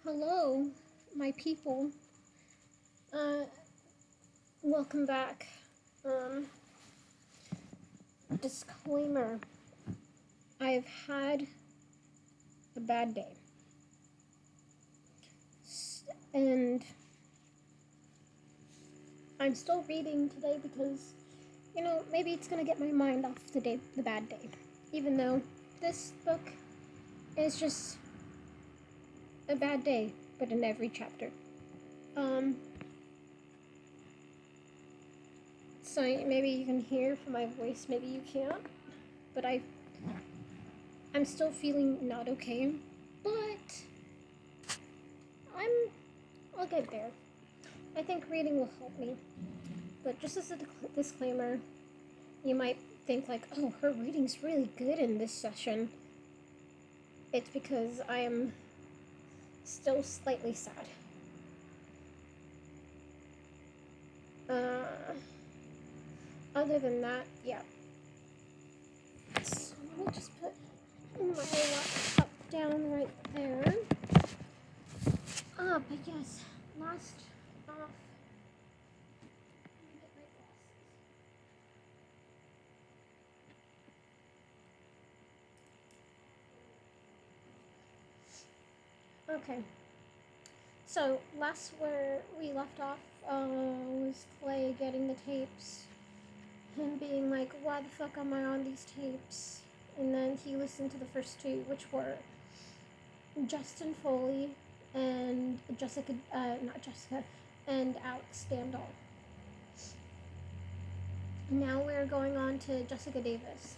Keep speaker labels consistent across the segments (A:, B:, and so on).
A: Hello, my people. Uh, Welcome back. Um, Disclaimer. I've had a bad day. And I'm still reading today because, maybe it's gonna get my mind off the bad day. Even though this book is just a bad day, but in every chapter. Um, so maybe you can hear from my voice, maybe you can't, but I'm still feeling not okay, but I'll get there. I think reading will help me. But just as a disclaimer, you might think like, oh, her reading's really good in this session. It's because I am still slightly sad. Other than that, yeah. So let me just put my laptop down right there. But yes, last off. Okay. So last where we left off was Clay getting the tapes, him being like, "Why the fuck am I on these tapes?" And then he listened to the first two, which were Justin Foley and not Jessica, and Alex Standall. Now we're going on to Jessica Davis.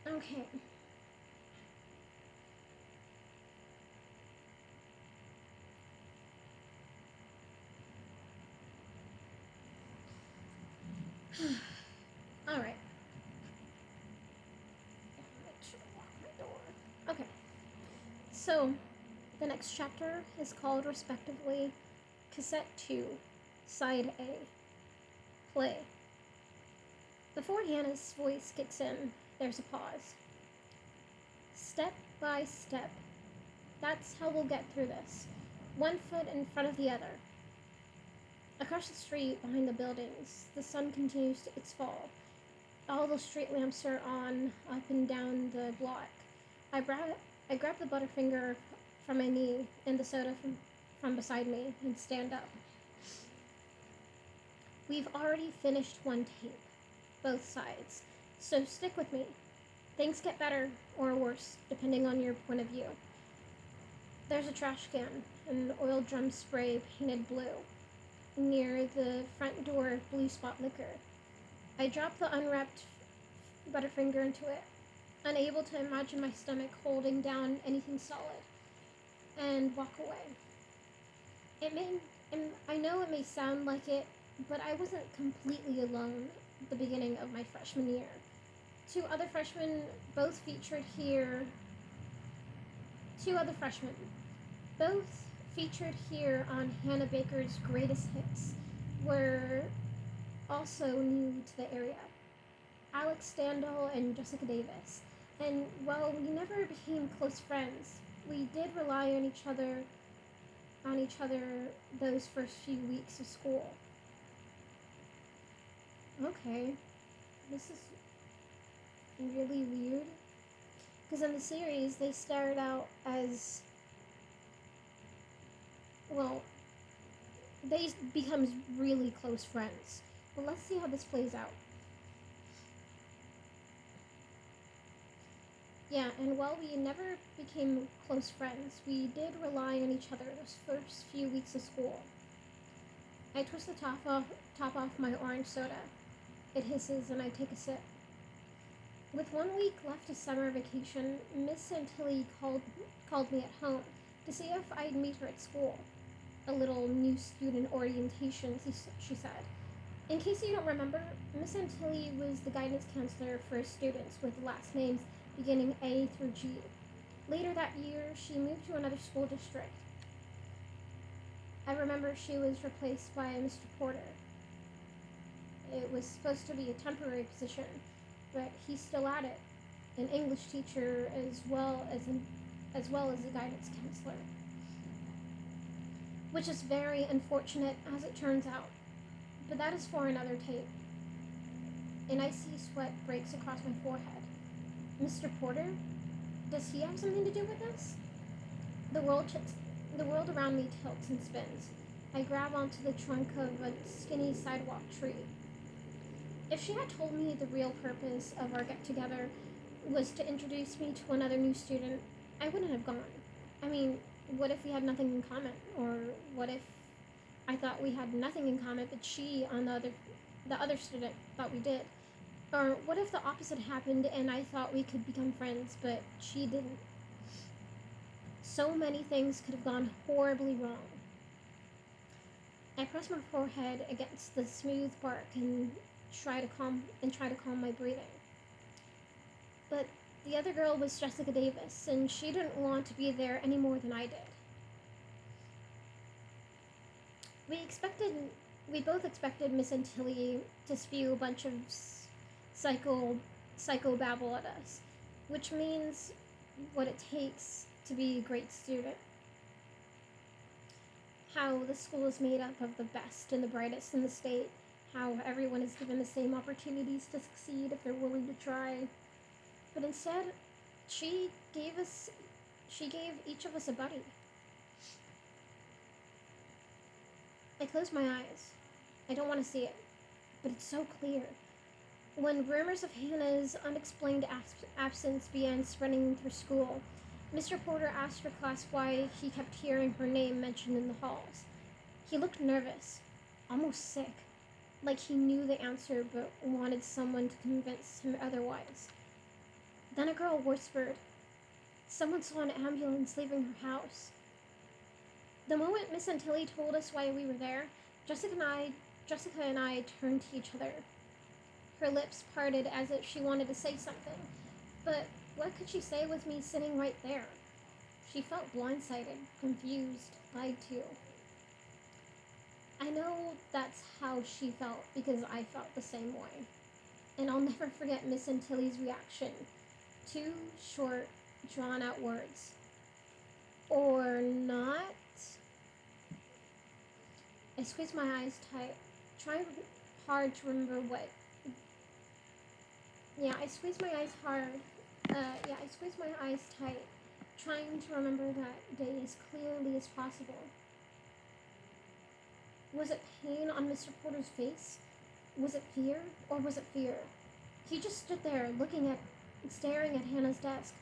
A: Okay. All right. Okay. So, the next chapter is called, respectively, Cassette 2, Side A, Play. Before Hannah's voice kicks in, there's a pause. Step by step. That's how we'll get through this. One foot in front of the other. Across the street, behind the buildings, the sun continues its fall. All the street lamps are on, up and down the block. I grab the Butterfinger from my knee and the soda from beside me and stand up. We've already finished one tape, both sides, so stick with me. Things get better or worse, depending on your point of view. There's a trash can, an oil drum spray painted blue, near the front door of Blue Spot Liquor. I drop the unwrapped Butterfinger into it, unable to imagine my stomach holding down anything solid, and walk away. I know it may sound like it, but I wasn't completely alone at the beginning of my freshman year. Two other freshmen, both featured here on Hannah Baker's Greatest Hits, were also new to the area. Alex Standall and Jessica Davis. And while we never became close friends, we did rely on each other those first few weeks of school. Okay, this is really weird. Because in the series, they started out as, well, they become really close friends. But let's see how this plays out. Yeah, and while we never became close friends, we did rely on each other those first few weeks of school. I twist the top off my orange soda. It hisses and I take a sip. With 1 week left of summer vacation, Miss Santilli called me at home to see if I'd meet her at school. A little new student orientation, she said. In case you don't remember, Miss Santilli was the guidance counselor for students with last names beginning A through G. Later that year, she moved to another school district. I remember she was replaced by Mr. Porter. It was supposed to be a temporary position, but he's still at it. an English teacher, as well as a guidance counselor, which is very unfortunate as it turns out. But that is for another tape. An icy sweat breaks across my forehead. Mr. Porter? Does he have something to do with this? The world around me tilts and spins. I grab onto the trunk of a skinny sidewalk tree. If she had told me the real purpose of our get-together was to introduce me to another new student, I wouldn't have gone. I mean, what if we had nothing in common? Or what if I thought we had nothing in common, but she, on the other student, thought we did? Or what if the opposite happened and I thought we could become friends, but she didn't? So many things could have gone horribly wrong. I press my forehead against the smooth bark and try to calm my breathing. But the other girl was Jessica Davis, and she didn't want to be there any more than I did. We both expected Miss Antilli to spew a bunch of psychobabble at us, which means what it takes to be a great student. How the school is made up of the best and the brightest in the state. How everyone is given the same opportunities to succeed if they're willing to try. But instead, she gave each of us a buddy. I close my eyes. I don't want to see it, but it's so clear. When rumors of Hannah's unexplained absence began spreading through school, Mr. Porter asked her class why he kept hearing her name mentioned in the halls. He looked nervous, almost sick, like he knew the answer but wanted someone to convince him otherwise. Then a girl whispered, "Someone saw an ambulance leaving her house." The moment Miss Antilli told us why we were there, Jessica and I turned to each other. Her lips parted as if she wanted to say something, but what could she say with me sitting right there? She felt blindsided, confused, lied to. I know that's how she felt because I felt the same way. And I'll never forget Miss Antilli's reaction. 2 short, drawn-out words. Or not? I squeezed my eyes tight, trying hard to remember what. I squeezed my eyes tight, trying to remember that day as clearly as possible. Was it pain on Mr. Porter's face? Was it fear? Or was it fear? He just stood there, staring at Hannah's desk,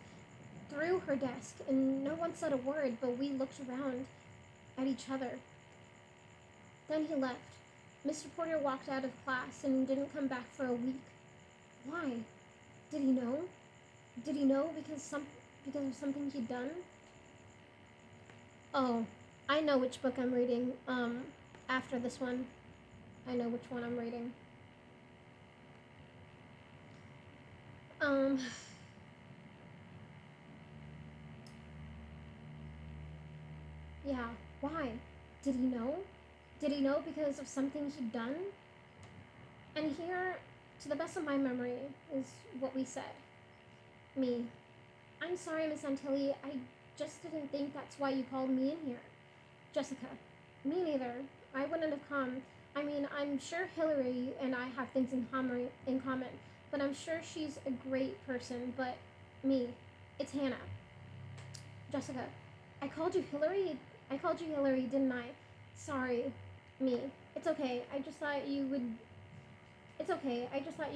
A: through her desk, and no one said a word, but we looked around at each other. Then he left. Mr. Porter walked out of class and didn't come back for a week. Why? Did he know? Did he know because of something he'd done? Oh, I know which book I'm reading. After this one, I know which one I'm reading. Yeah, why? Did he know? Did he know because of something he'd done? And here, to the best of my memory, is what we said. Me. "I'm sorry, Miss Antilli, I just didn't think that's why you called me in here." Jessica. "Me neither. I wouldn't have come. I mean, I'm sure Hillary and I have things in common, but I'm sure she's a great person, but me. It's Hannah." Jessica. I called you Hillary, didn't I? Sorry. Me. It's okay. I just thought you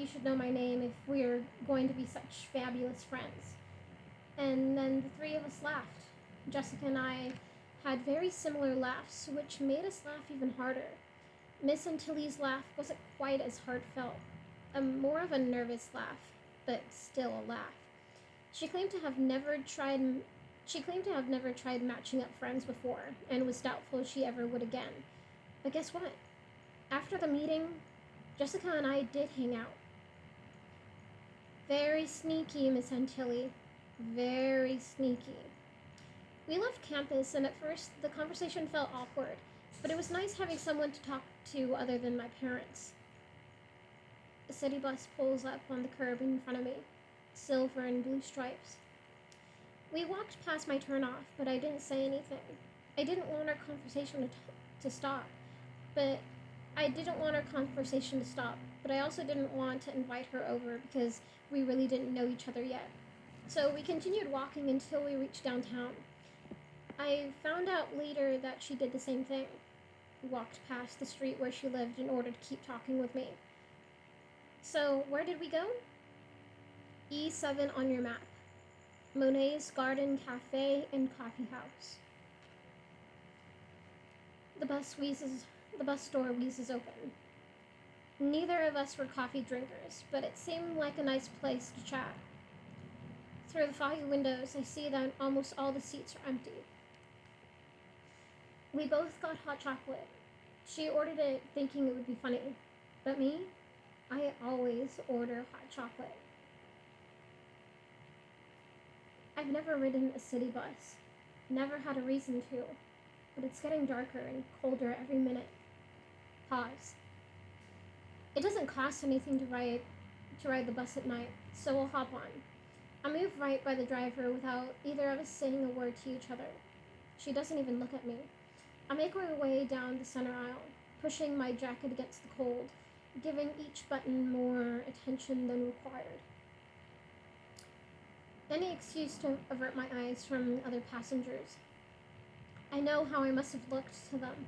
A: should know my name if we're going to be such fabulous friends. And then the 3 of us laughed. Jessica and I had very similar laughs, which made us laugh even harder. Miss Antilli's laugh wasn't quite as heartfelt, more of a nervous laugh, but still a laugh. She claimed to have never tried matching up friends before, and was doubtful she ever would again. But guess what? After the meeting, Jessica and I did hang out. Very sneaky, Miss Antilli. Very sneaky. We left campus, and at first the conversation felt awkward, but it was nice having someone to talk to other than my parents. A city bus pulls up on the curb in front of me. silver and blue stripes. We walked past my turnoff, but I didn't say anything. I didn't want our conversation to stop, but I didn't want our conversation to stop, but I also didn't want to invite her over because we really didn't know each other yet. So we continued walking until we reached downtown. I found out later that she did the same thing. We walked past the street where she lived in order to keep talking with me. So, where did we go? E7 on your map. Monet's Garden Cafe and Coffee House. The bus door wheezes open. Neither of us were coffee drinkers, but it seemed like a nice place to chat. Through the foggy windows, I see that almost all the seats are empty. We both got hot chocolate. She ordered it thinking it would be funny, but me, I always order hot chocolate. I've never ridden a city bus, never had a reason to, but it's getting darker and colder every minute. Pause. It doesn't cost anything to ride the bus at night, so we'll hop on. I move right by the driver without either of us saying a word to each other. She doesn't even look at me. I make my way down the center aisle, pushing my jacket against the cold, giving each button more attention than required. Any excuse to avert my eyes from other passengers. I know how I must have looked to them,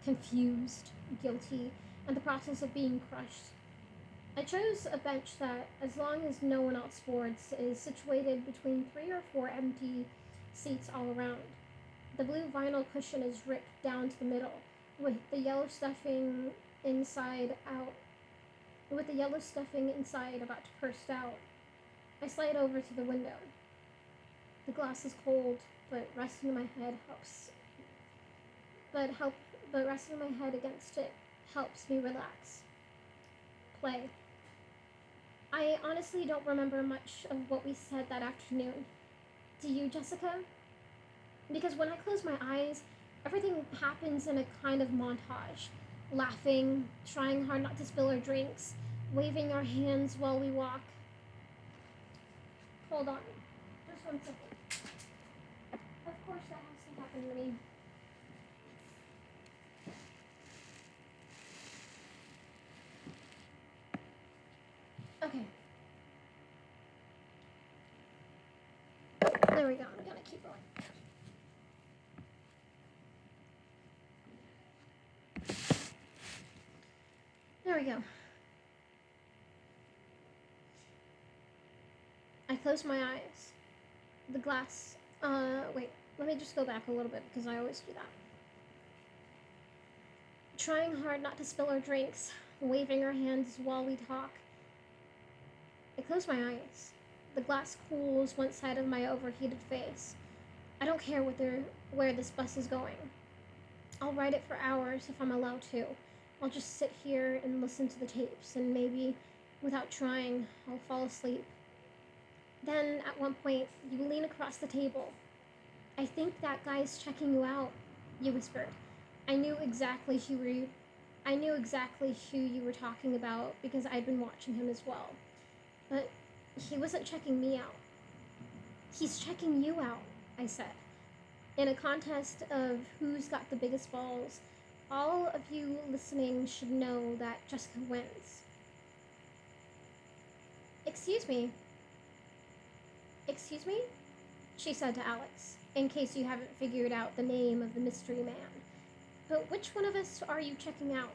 A: confused, guilty, and the process of being crushed. I chose a bench that, as long as no one else boards, is situated between 3 or 4 empty seats all around. The blue vinyl cushion is ripped down to the middle, with the yellow stuffing inside about to burst out. I slide over to the window. The glass is cold, but resting my head against it helps me relax. Play. I honestly don't remember much of what we said that afternoon. Do you, Jessica? Because when I close my eyes, everything happens in a kind of montage. Laughing, trying hard not to spill our drinks, waving our hands while we walk. Hold on. Just 1 second. Of course that has to happen to me. Okay. There we go. I'm gonna keep going. There we go. I close my eyes. The glass. Wait. Let me just go back a little bit because I always do that. Trying hard not to spill our drinks, waving our hands while we talk. I close my eyes. The glass cools one side of my overheated face. I don't care where this bus is going. I'll ride it for hours if I'm allowed to. I'll just sit here and listen to the tapes, and maybe, without trying, I'll fall asleep. Then, at one point, you lean across the table. I think that guy's checking you out, you whispered. I knew exactly who you were talking about because I'd been watching him as well. But he wasn't checking me out. He's checking you out, I said. In a contest of who's got the biggest balls, all of you listening should know that Jessica wins. Excuse me? Excuse me? She said to Alex, in case you haven't figured out the name of the mystery man. But which one of us are you checking out?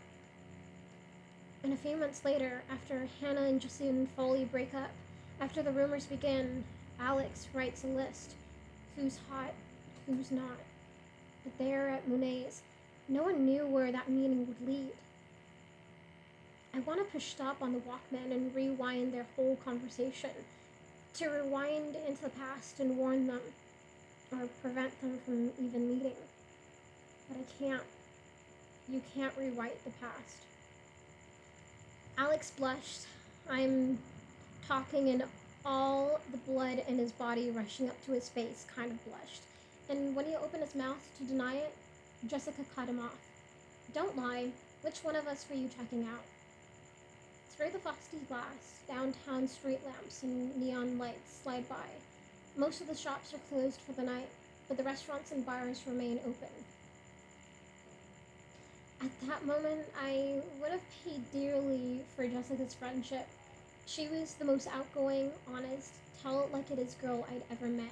A: And a few months later, after Hannah and Justin fully break up, after the rumors begin, Alex writes a list. Who's hot, who's not. But there at Monet's, no one knew where that meeting would lead. I want to push stop on the Walkman and rewind their whole conversation. To rewind into the past and warn them, or prevent them from even meeting. But I can't. You can't rewrite the past. Alex blushed. I'm talking and all the blood in his body rushing up to his face kind of blushed. And when he opened his mouth to deny it, Jessica cut him off. Don't lie. Which one of us were you checking out? It's Through the frosty glass, downtown street lamps and neon lights slide by. Most of the shops are closed for the night, but the restaurants and bars remain open. At that moment, I would have paid dearly for Jessica's friendship. She was the most outgoing, honest, tell it like it is girl I'd ever met.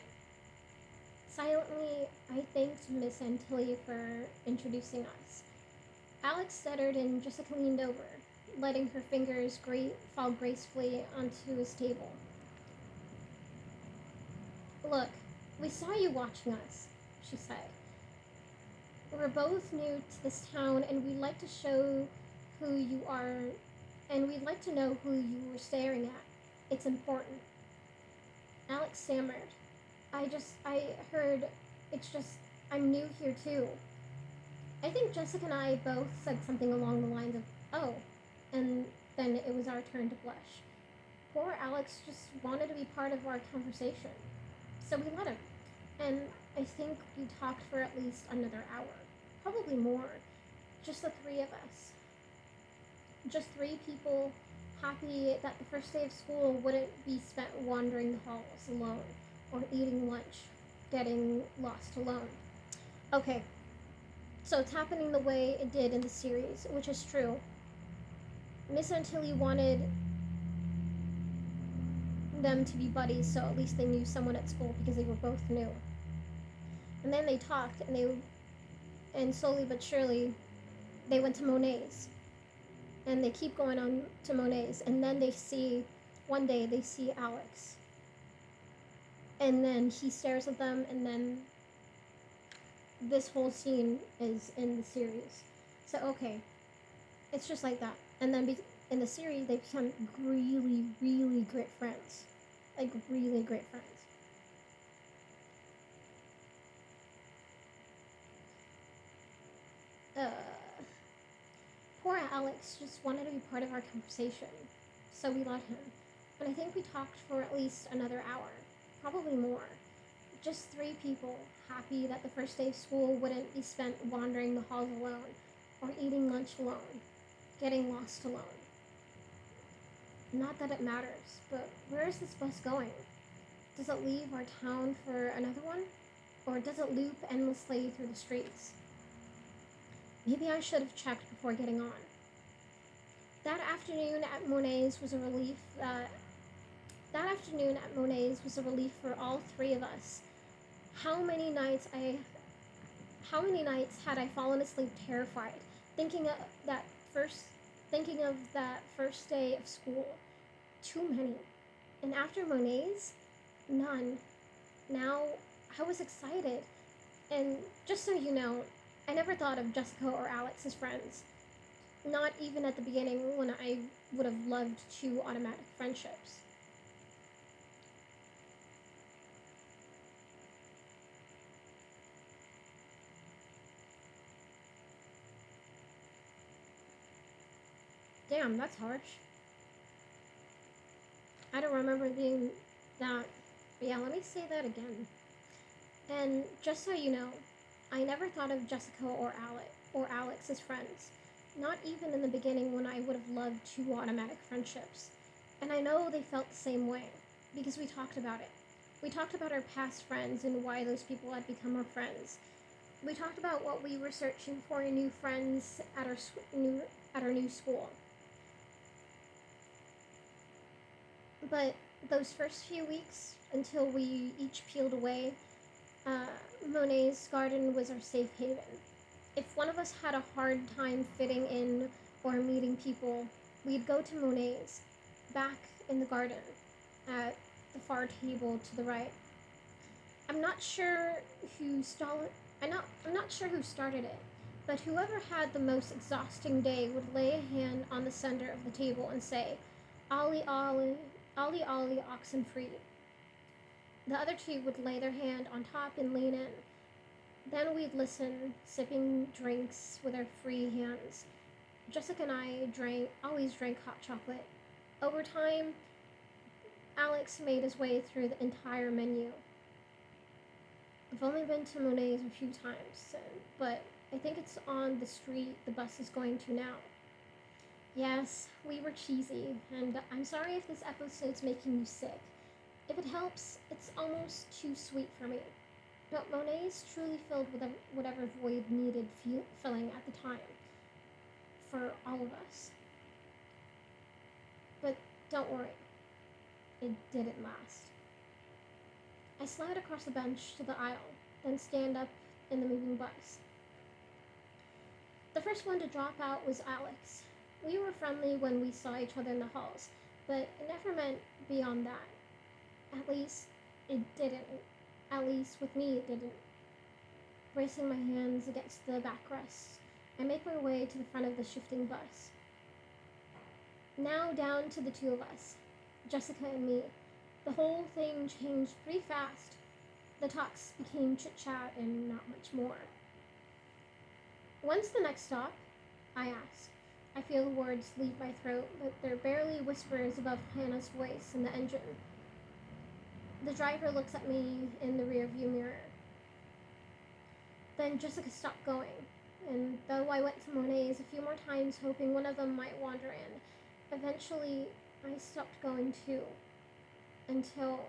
A: Silently, I thanked Miss Antilli for introducing us. Alex stuttered and Jessica leaned over, letting her fingers fall gracefully onto his table. Look, we saw you watching us, she said. We're both new to this town and we'd like to show who you are and we'd like to know who you were staring at. It's important. Alex stammered. I heard, it's just, I'm new here too. I think Jessica and I both said something along the lines of, oh, and then it was our turn to blush. Poor Alex just wanted to be part of our conversation. So we let him. And I think we talked for at least another hour. Probably more. Just the three of us. Just three people happy that the first day of school wouldn't be spent wandering the halls alone or eating lunch, getting lost alone. Okay, so it's happening the way it did in the series, which is true. Miss Antilli wanted them to be buddies, so at least they knew someone at school because they were both new. And then they talked, and slowly but surely, they went to Monet's. And they keep going on to Monet's, and then one day they see Alex. And then he stares at them, and then this whole scene is in the series. So, okay, it's just like that. And then in the series, they become really, really great friends. Like, really great friends. Poor Alex just wanted to be part of our conversation, so we let him. And I think we talked for at least another hour, probably more. Just three people, happy that the first day of school wouldn't be spent wandering the halls alone, or eating lunch alone, getting lost alone. Not that it matters, but where is this bus going? Does it leave our town for another one? Or does it loop endlessly through the streets? Maybe I should have checked before getting on. That afternoon at Monet's was a relief for all three of us. How many nights had I fallen asleep terrified, thinking of that first day of school? Too many. And after Monet's, none. Now I was excited. And just so you know, I never thought of Jessica or Alex as friends. Not even at the beginning when I would have loved two automatic friendships. Damn, that's harsh. I don't remember being that. But yeah, let me say that again. And just so you know, I never thought of Jessica or Alex as friends. Not even in the beginning when I would have loved two automatic friendships. And I know they felt the same way, because we talked about it. We talked about our past friends and why those people had become our friends. We talked about what we were searching for in new friends at our new school. But those first few weeks, until we each peeled away, Monet's garden was our safe haven. If one of us had a hard time fitting in or meeting people, we'd go to Monet's, back in the garden, at the far table to the right. I'm not sure who started it, but whoever had the most exhausting day would lay a hand on the center of the table and say, "Ollie, Ollie, Ollie, Ollie, oxen free." The other two would lay their hand on top and lean in. Then we'd listen, sipping drinks with our free hands. Jessica and I always drank hot chocolate. Over time, Alex made his way through the entire menu. I've only been to Monet's a few times, but I think it's on the street the bus is going to now. Yes, we were cheesy, and I'm sorry if this episode's making you sick. If it helps, it's almost too sweet for me. But Monet's truly filled with whatever void needed filling at the time for all of us. But don't worry, it didn't last. I slide across the bench to the aisle, then stand up in the moving bus. The first one to drop out was Alex. We were friendly when we saw each other in the halls, but it never meant beyond that. At least, it didn't. At least with me, it didn't. Bracing my hands against the backrests, I make my way to the front of the shifting bus. Now down to the two of us, Jessica and me. The whole thing changed pretty fast. The talks became chit-chat and not much more. When's the next stop? I ask. I feel the words leave my throat, but they're barely whispers above Hannah's voice in the engine. The driver looks at me in the rearview mirror. Then Jessica stopped going, and though I went to Monet's a few more times hoping one of them might wander in, eventually I stopped going too. Until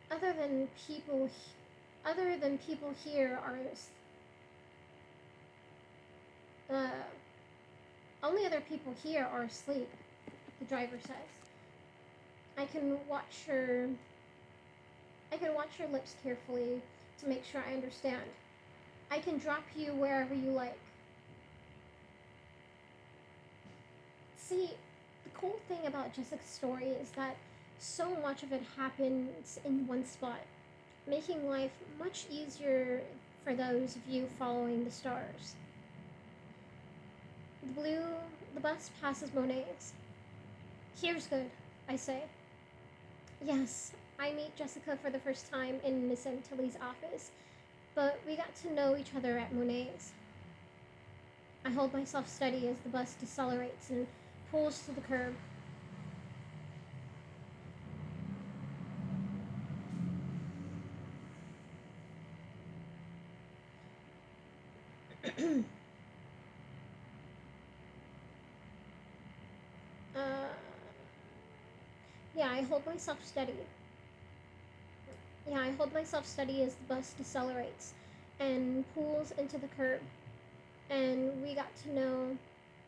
A: other than people here are only other people here are asleep, the driver says. I can watch her lips carefully to make sure I understand. I can drop you wherever you like. See, the cool thing about Jessica's story is that so much of it happens in one spot, making life much easier for those of you following the stars. The bus passes Monet's. Here's good, I say. Yes, I meet Jessica for the first time in Miss Tilly's office, but we got to know each other at Monet's. I hold myself steady as the bus decelerates and pulls to the curb. uh, yeah, I hold myself steady. I hold myself steady as the bus decelerates and pulls into the curb. And we got to know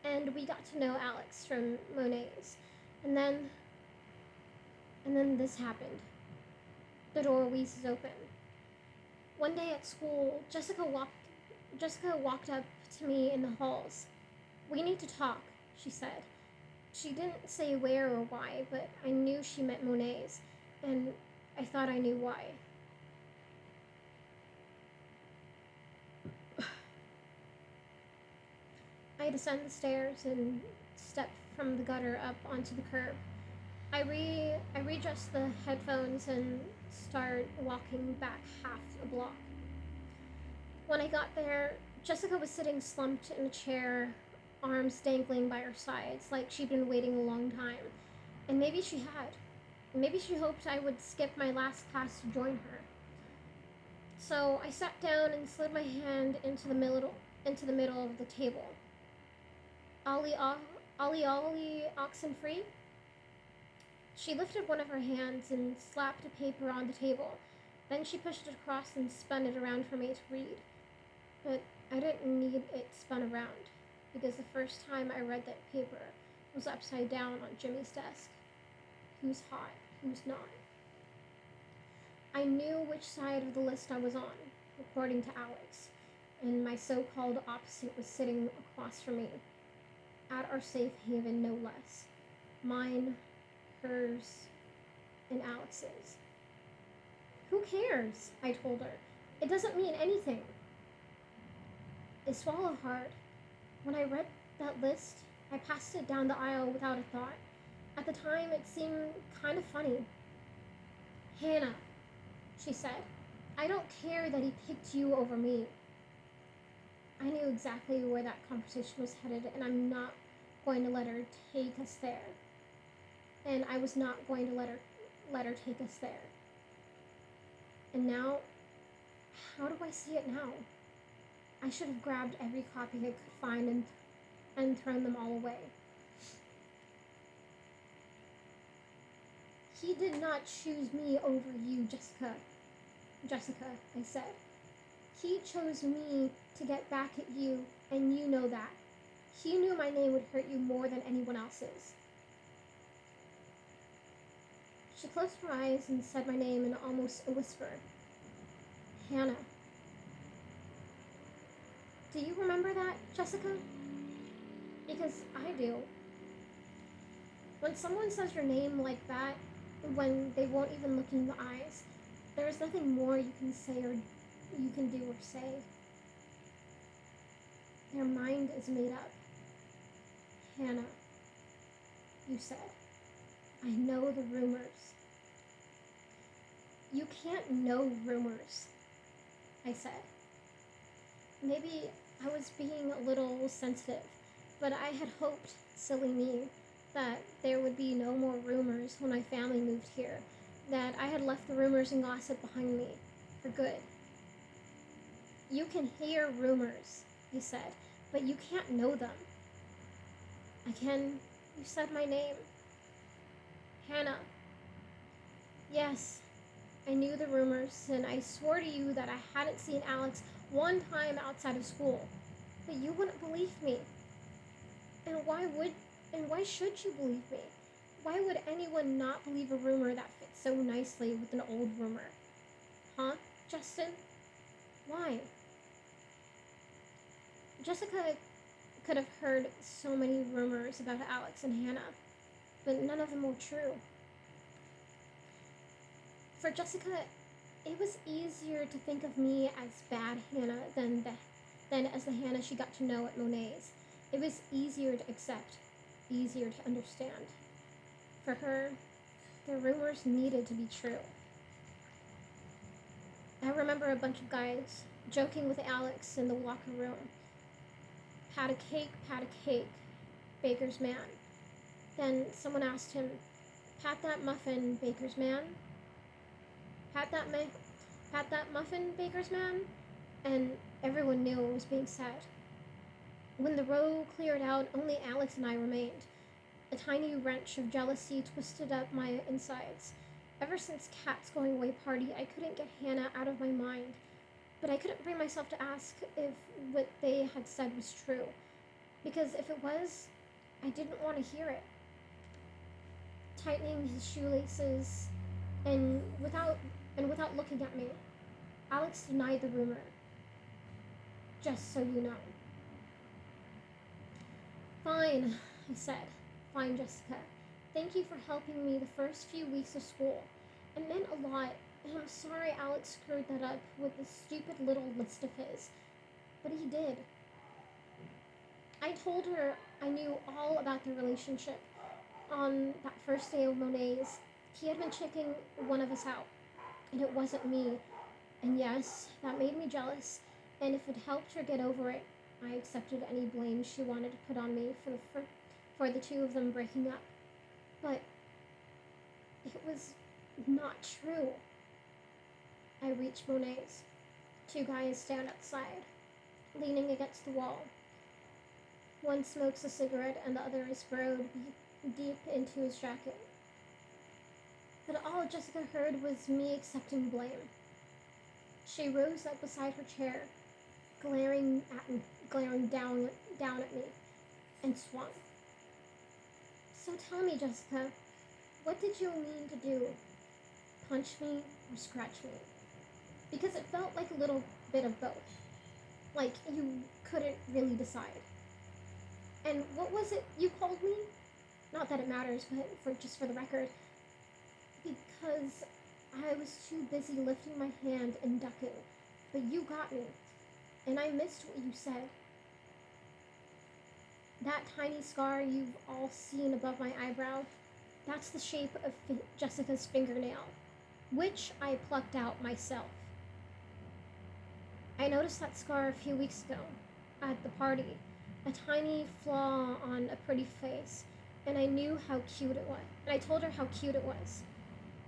A: Alex from Monet's. And then this happened. The door wheezes open. One day at school, Jessica walked up to me in the halls. We need to talk, she said. She didn't say where or why, but I knew she meant Monet's, and I thought I knew why. I descend the stairs and step from the gutter up onto the curb. I readjust the headphones and start walking back half a block. When I got there, Jessica was sitting slumped in a chair, arms dangling by her sides, like she'd been waiting a long time. And maybe she had. Maybe she hoped I would skip my last class to join her. So I sat down and slid my hand into the middle of the table. Ollie, oxen free? She lifted one of her hands and slapped a paper on the table. Then she pushed it across and spun it around for me to read. But I didn't need it spun around, because the first time I read that paper was upside down on Jimmy's desk. Who's hot, who's not? I knew which side of the list I was on, according to Alex, and my so-called opposite was sitting across from me, at our safe haven no less. Mine, hers, and Alex's. Who cares? I told her. It doesn't mean anything. I swallowed hard. When I read that list, I passed it down the aisle without a thought. At the time, it seemed kind of funny. Hannah, she said, I don't care that he picked you over me. I knew exactly where that conversation was headed, and I'm not going to let her take us there. And I was not going to let her take us there. And now, how do I see it now? I should have grabbed every copy I could find and thrown them all away. He did not choose me over you, Jessica. Jessica, I said. He chose me to get back at you, and you know that. He knew my name would hurt you more than anyone else's. She closed her eyes and said my name in almost a whisper. Hannah. Do you remember that, Jessica? Because I do. When someone says your name like that, when they won't even look in the eyes, there is nothing more you can say or you can do or say. Their mind is made up. Hannah, you said. I know the rumors. You can't know rumors, I said. Maybe I was being a little sensitive, but I had hoped, silly me, that there would be no more rumors when my family moved here, that I had left the rumors and gossip behind me, for good. You can hear rumors, he said, but you can't know them. Again, you said my name. Hannah. Yes, I knew the rumors, and I swore to you that I hadn't seen Alex one time outside of school, but you wouldn't believe me. And why should you believe me? Why would anyone not believe a rumor that fits so nicely with an old rumor? Huh, Justin? Why? Jessica could have heard so many rumors about Alex and Hannah, but none of them were true. For Jessica, it was easier to think of me as bad Hannah than as the Hannah she got to know at Monet's. It was easier to accept, easier to understand. For her, the rumors needed to be true. I remember a bunch of guys joking with Alex in the locker room. Pat a cake, baker's man. Then someone asked him, pat that muffin, baker's man? Pat that muffin, baker's man? And everyone knew what was being said. When the row cleared out, only Alex and I remained. A tiny wrench of jealousy twisted up my insides. Ever since Kat's going away party, I couldn't get Hannah out of my mind. But I couldn't bring myself to ask if what they had said was true. Because if it was, I didn't want to hear it. Tightening his shoelaces, and without looking at me, Alex denied the rumor. Just so you know. Fine, I said. Fine, Jessica. Thank you for helping me the first few weeks of school. It meant a lot, and I'm sorry Alex screwed that up with this stupid little list of his. But he did. I told her I knew all about their relationship. On that first day of Monet's, he had been checking one of us out, and it wasn't me. And yes, that made me jealous, and if it helped her get over it, I accepted any blame she wanted to put on me for the two of them breaking up. But it was not true. I reached Monet's. Two guys stand outside, leaning against the wall. One smokes a cigarette and the other is burrowed deep into his jacket. But all Jessica heard was me accepting blame. She rose up beside her chair, glaring down at me, and swung. So tell me, Jessica, what did you mean to do? Punch me or scratch me? Because it felt like a little bit of both. Like you couldn't really decide. And what was it you called me? Not that it matters, but just for the record. Because I was too busy lifting my hand and ducking. But you got me. And I missed what you said. That tiny scar you've all seen above my eyebrow, that's the shape of Jessica's fingernail, which I plucked out myself. I noticed that scar a few weeks ago, at the party, a tiny flaw on a pretty face, and I knew how cute it was. And I told her how cute it was.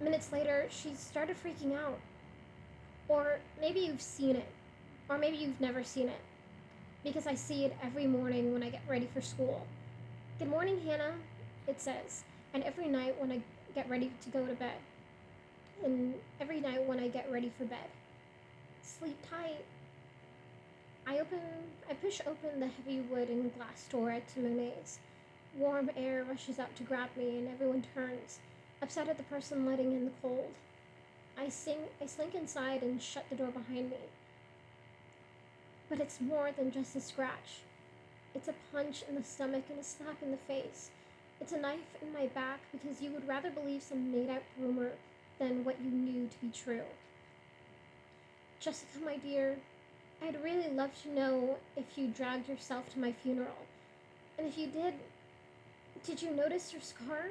A: Minutes later, she started freaking out. Or maybe you've seen it, or maybe you've never seen it. because I see it every morning when I get ready for school. Good morning, Hannah, it says, and every night when I get ready to go to bed, and every night when I get ready for bed. Sleep tight. I push open the heavy wood and glass door at Meece. Warm air rushes out to grab me, and everyone turns, upset at the person letting in the cold. I slink inside and shut the door behind me. But it's more than just a scratch. It's a punch in the stomach and a slap in the face. It's a knife in my back because you would rather believe some made-up rumor than what you knew to be true. Jessica, my dear, I'd really love to know if you dragged yourself to my funeral. And if you did you notice your scar?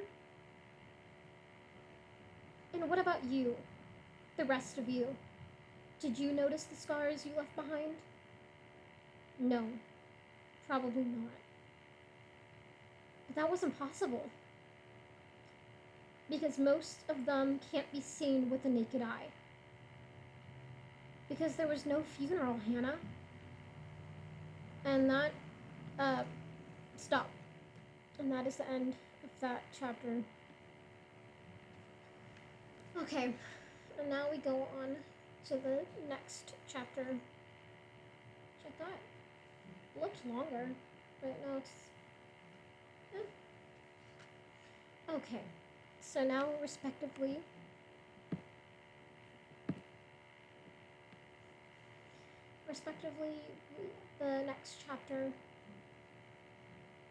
A: And what about you? The rest of you? Did you notice the scars you left behind? No, probably not. But that wasn't possible. Because most of them can't be seen with the naked eye. Because there was no funeral, Hannah. And that, stop. And that is the end of that chapter. Okay, and now we go on to the next chapter, which I thought looked longer, but no, it's... Okay, so now respectively, the next chapter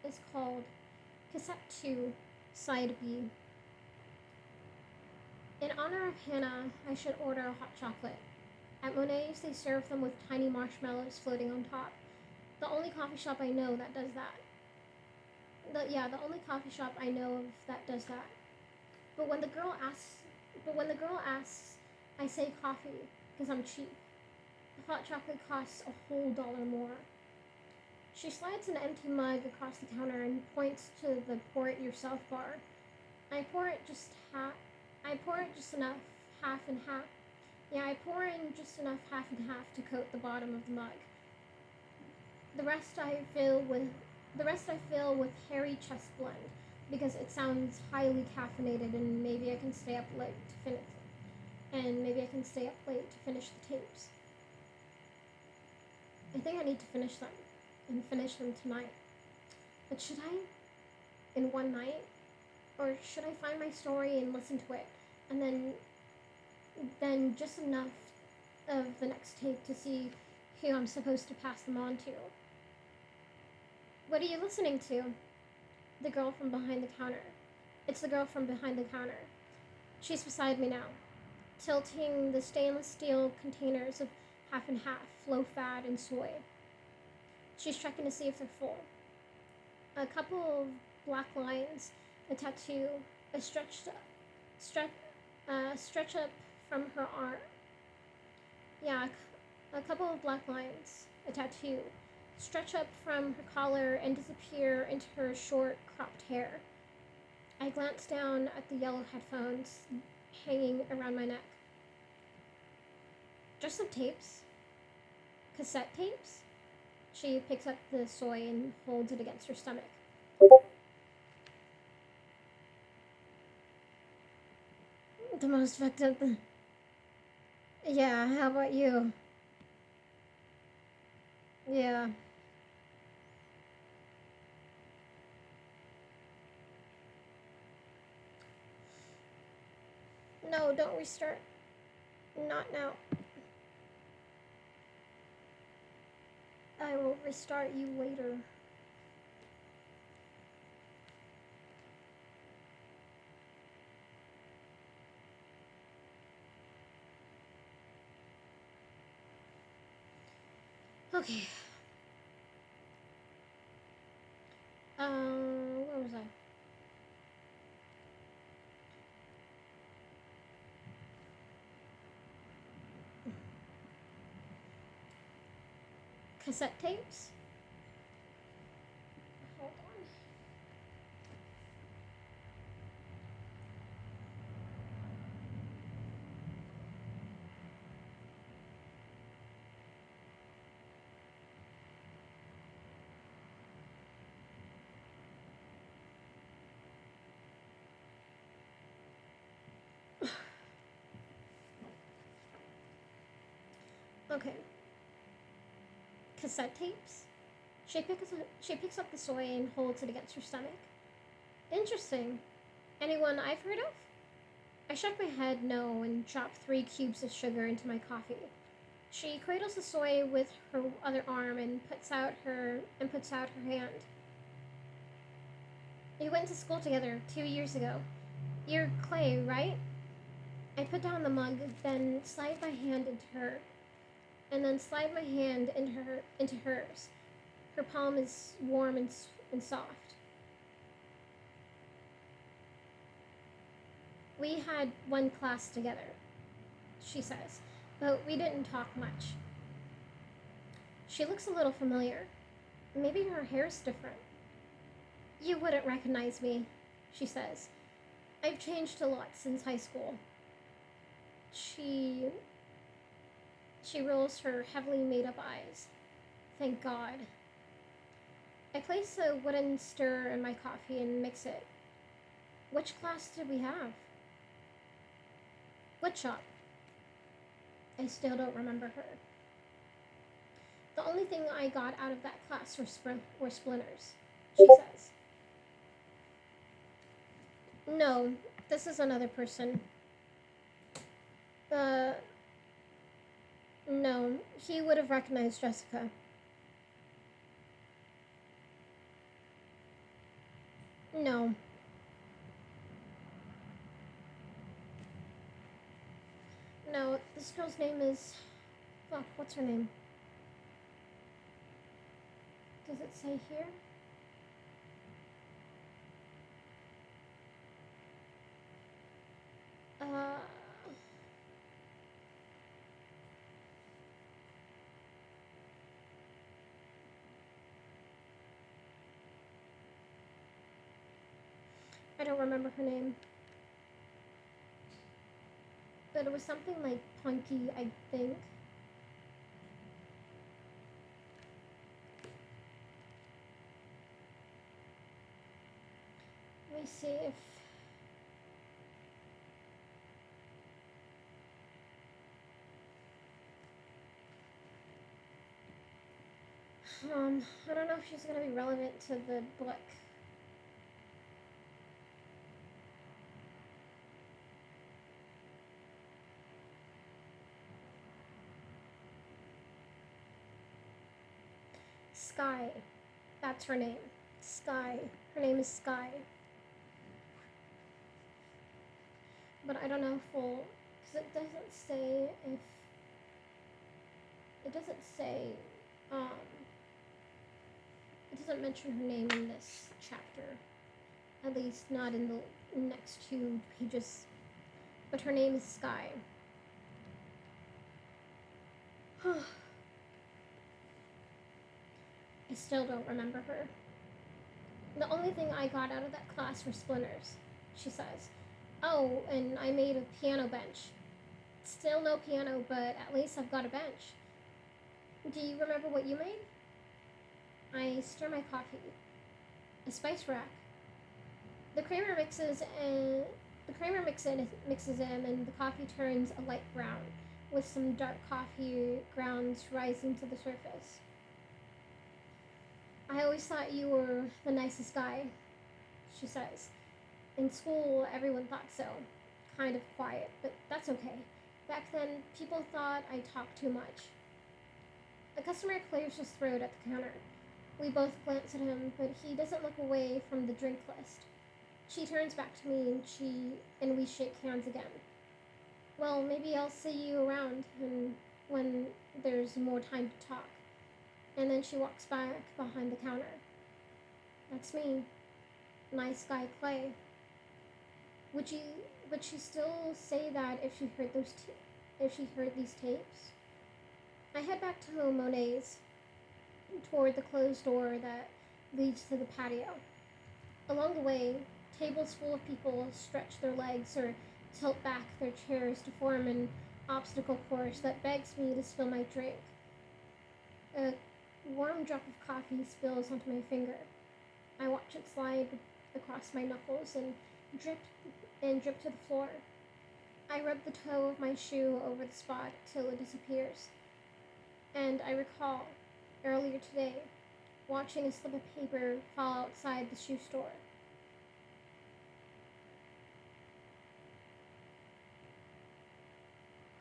A: is called Cassette 2, Side B. In honor of Hannah, I should order a hot chocolate. At Monet's, they serve them with tiny marshmallows floating on top. The only coffee shop I know that does that. The only coffee shop I know of that does that. But when the girl asks, I say coffee because I'm cheap. The hot chocolate costs a whole $1 more. She slides an empty mug across the counter and points to the pour it yourself bar. I pour in just enough, half and half. Yeah, I pour in just enough half and half to coat the bottom of the mug. The rest I fill with hairy chest blend because it sounds highly caffeinated, and maybe I can stay up late to finish the tapes. I think I need to finish them tonight. But should I? In one night? Or should I find my story and listen to it, and then just enough of the next tape to see who I'm supposed to pass them on to? What are you listening to? The girl from behind the counter. It's the girl from behind the counter. She's beside me now, tilting the stainless steel containers of half and half, low fat, and soy. She's checking to see if they're full. A couple of black lines, a tattoo, a stretch up from her arm. Yeah, a couple of black lines, a tattoo, stretch up from her collar and disappear into her short, cropped hair. I glance down at the yellow headphones hanging around my neck. Just some tapes. Cassette tapes? She picks up the soy and holds it against her stomach. The most fucked up... Yeah, how about you? Yeah. No, don't restart. Not now. I will restart you later. Okay. Where was I? Cassette tapes? Hold on. Okay. Cassette tapes? She picks up the soy and holds it against her stomach. Interesting. Anyone I've heard of? I shook my head no and dropped 3 cubes of sugar into my coffee. She cradles the soy with her other arm and puts out her hand. We went to school together 2 years ago. You're Clay, right? I put down the mug, then slide my hand into hers. Her palm is warm and soft. We had one class together, she says, but we didn't talk much. She looks a little familiar. Maybe her hair's different. You wouldn't recognize me, she says. I've changed a lot since high school. She she rolls her heavily made up eyes. Thank God. I place a wooden stir in my coffee and mix it. Which class did we have? Wood shop. I still don't remember her. The only thing I got out of that class were splinters, she says. No, this is another person. Uh, no, he would have recognized Jessica. No, no, this girl's name is. Fuck, what's her name? Does it say here? Uh. I don't remember her name. But it was something like Punky, I think. Let me see if. I don't know if she's gonna be relevant to the book. Sky. That's her name. Sky. Her name is Sky. But I don't know if we'll. Because it doesn't say if. It doesn't say. Um. It doesn't mention her name in this chapter. At least not in the next 2 pages. But her name is Sky. I still don't remember her. The only thing I got out of that class were splinters, she says. Oh, and I made a piano bench. Still no piano, but at least I've got a bench. Do you remember what you made? I stir my coffee. A spice rack. The creamer mixes in, and the coffee turns a light brown, with some dark coffee grounds rising to the surface. I always thought you were the nicest guy, she says. In school, everyone thought so. Kind of quiet, but that's okay. Back then, people thought I talked too much. A customer clears his throat at the counter. We both glance at him, but he doesn't look away from the drink list. She turns back to me and we shake hands again. Well, maybe I'll see you around when there's more time to talk. And then she walks back behind the counter. That's me. Nice guy Clay. Would she still say that if she heard these tapes? I head back to Monet's, toward the closed door that leads to the patio. Along the way, tables full of people stretch their legs or tilt back their chairs to form an obstacle course that begs me to spill my drink. A warm drop of coffee spills onto my finger. I watch it slide across my knuckles and drip to the floor. I rub the toe of my shoe over the spot till it disappears. And I recall, earlier today, watching a slip of paper fall outside the shoe store.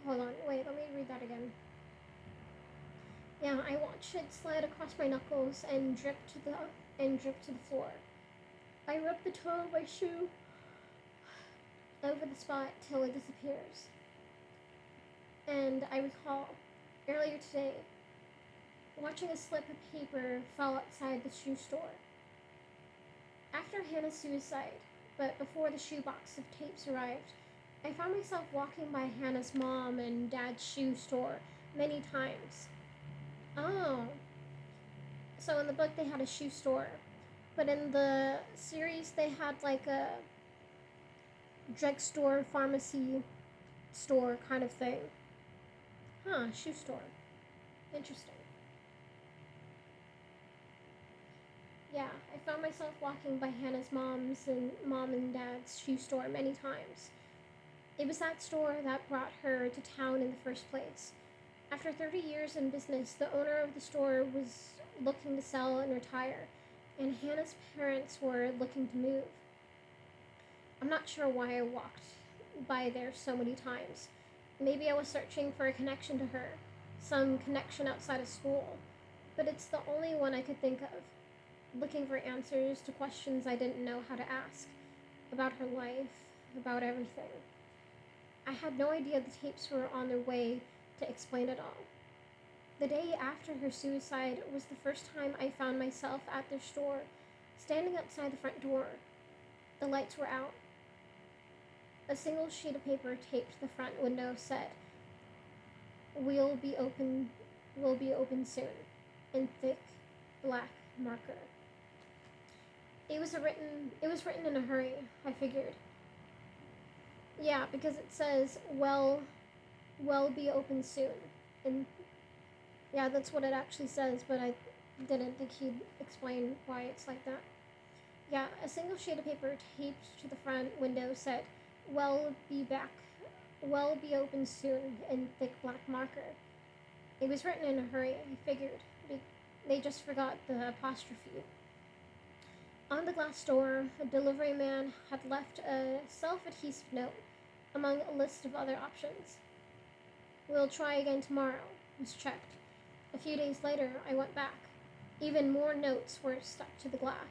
A: Hold on, wait, let me read that again. Yeah, I watched it slide across my knuckles and drip to the floor. I rub the toe of my shoe over the spot till it disappears. And I recall, earlier today, watching a slip of paper fall outside the shoe store. After Hannah's suicide, but before the shoebox of tapes arrived, I found myself walking by Hannah's mom and dad's shoe store many times. Oh, so in the book they had a shoe store, but in the series they had like a drugstore, pharmacy store kind of thing. Huh, shoe store. Interesting. Yeah, I found myself walking by Hannah's mom and dad's shoe store many times. It was that store that brought her to town in the first place. After 30 years in business, the owner of the store was looking to sell and retire, and Hannah's parents were looking to move. I'm not sure why I walked by there so many times. Maybe I was searching for a connection to her, some connection outside of school, but it's the only one I could think of, looking for answers to questions I didn't know how to ask, about her life, about everything. I had no idea the tapes were on their way to explain it all. The day after her suicide was the first time I found myself at their store, standing outside the front door. The lights were out. A single sheet of paper taped to the front window said, "We'll be open soon," in thick black marker. It was written in a hurry, I figured. Yeah, because it says, "Well be open soon." And yeah, that's what it actually says, but I didn't think he'd explain why it's like that. Yeah, a single sheet of paper taped to the front window said, "Well be back. Well be open soon," in thick black marker. It was written in a hurry, I figured. They just forgot the apostrophe. On the glass door, a delivery man had left a self-adhesive note among a list of other options. "We'll try again tomorrow," was checked. A few days later, I went back. Even more notes were stuck to the glass.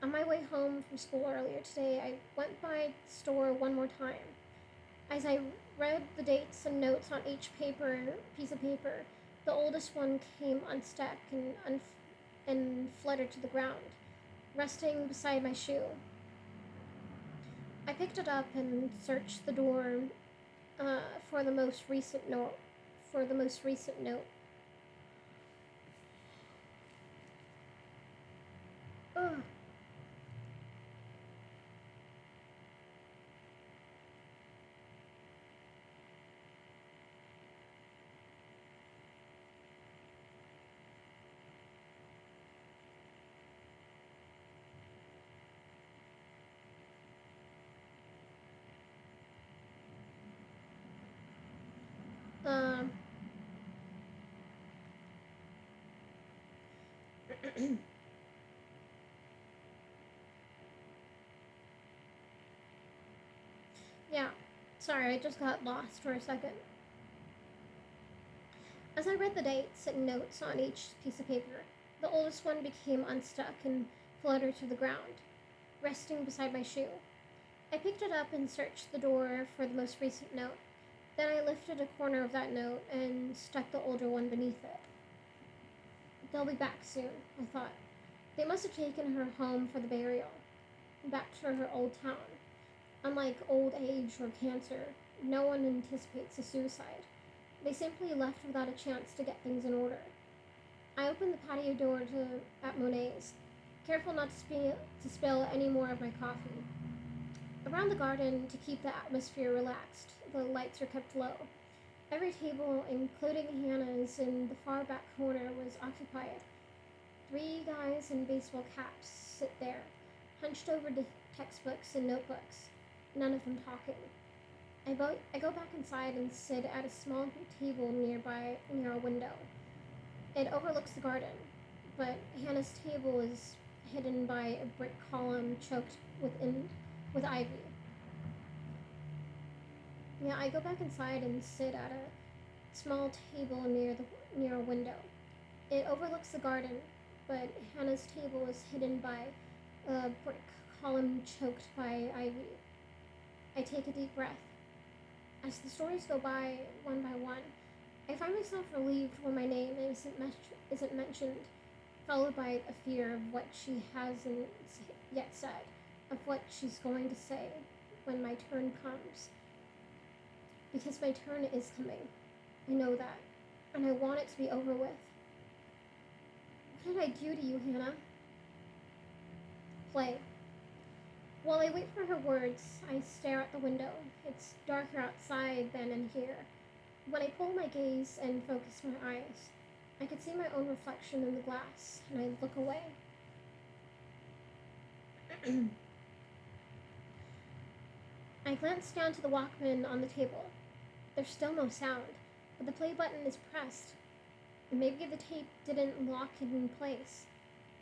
A: On my way home from school earlier today, I went by the store one more time. As I read the dates and notes on each piece of paper, the oldest one came unstuck and fluttered to the ground, resting beside my shoe. I picked it up and searched the door for the most recent note. Ugh. Um. Yeah, sorry, I just got lost for a second. As I read the dates and notes on each piece of paper, the oldest one became unstuck and fluttered to the ground, resting beside my shoe. I picked it up and searched the door for the most recent note. Then I lifted a corner of that note and stuck the older one beneath it. "They'll be back soon," I thought. They must have taken her home for the burial, back to her old town. Unlike old age or cancer, no one anticipates a suicide. They simply left without a chance to get things in order. I opened the patio door at Monet's, careful not to spill any more of my coffee. Around the garden, to keep the atmosphere relaxed, the lights are kept low. Every table, including Hannah's in the far back corner, was occupied. 3 guys in baseball caps sit there, hunched over the textbooks and notebooks, none of them talking. I go back inside and sit at a small table near a window. It overlooks the garden, but Hannah's table is hidden by a brick column choked with ivy. Yeah, I go back inside and sit at a small table near a window. It overlooks the garden, but Hannah's table is hidden by a brick column choked by ivy. I take a deep breath. As the stories go by one, I find myself relieved when my name isn't mentioned, followed by a fear of what she hasn't yet said, of what she's going to say when my turn comes. Because my turn is coming. I know that, and I want it to be over with. What did I do to you, Hannah? Play. While I wait for her words, I stare out the window. It's darker outside than in here. When I pull my gaze and focus my eyes, I can see my own reflection in the glass, and I look away. I glance down to the Walkman on the table. There's still no sound, but the play button is pressed. Maybe the tape didn't lock it in place,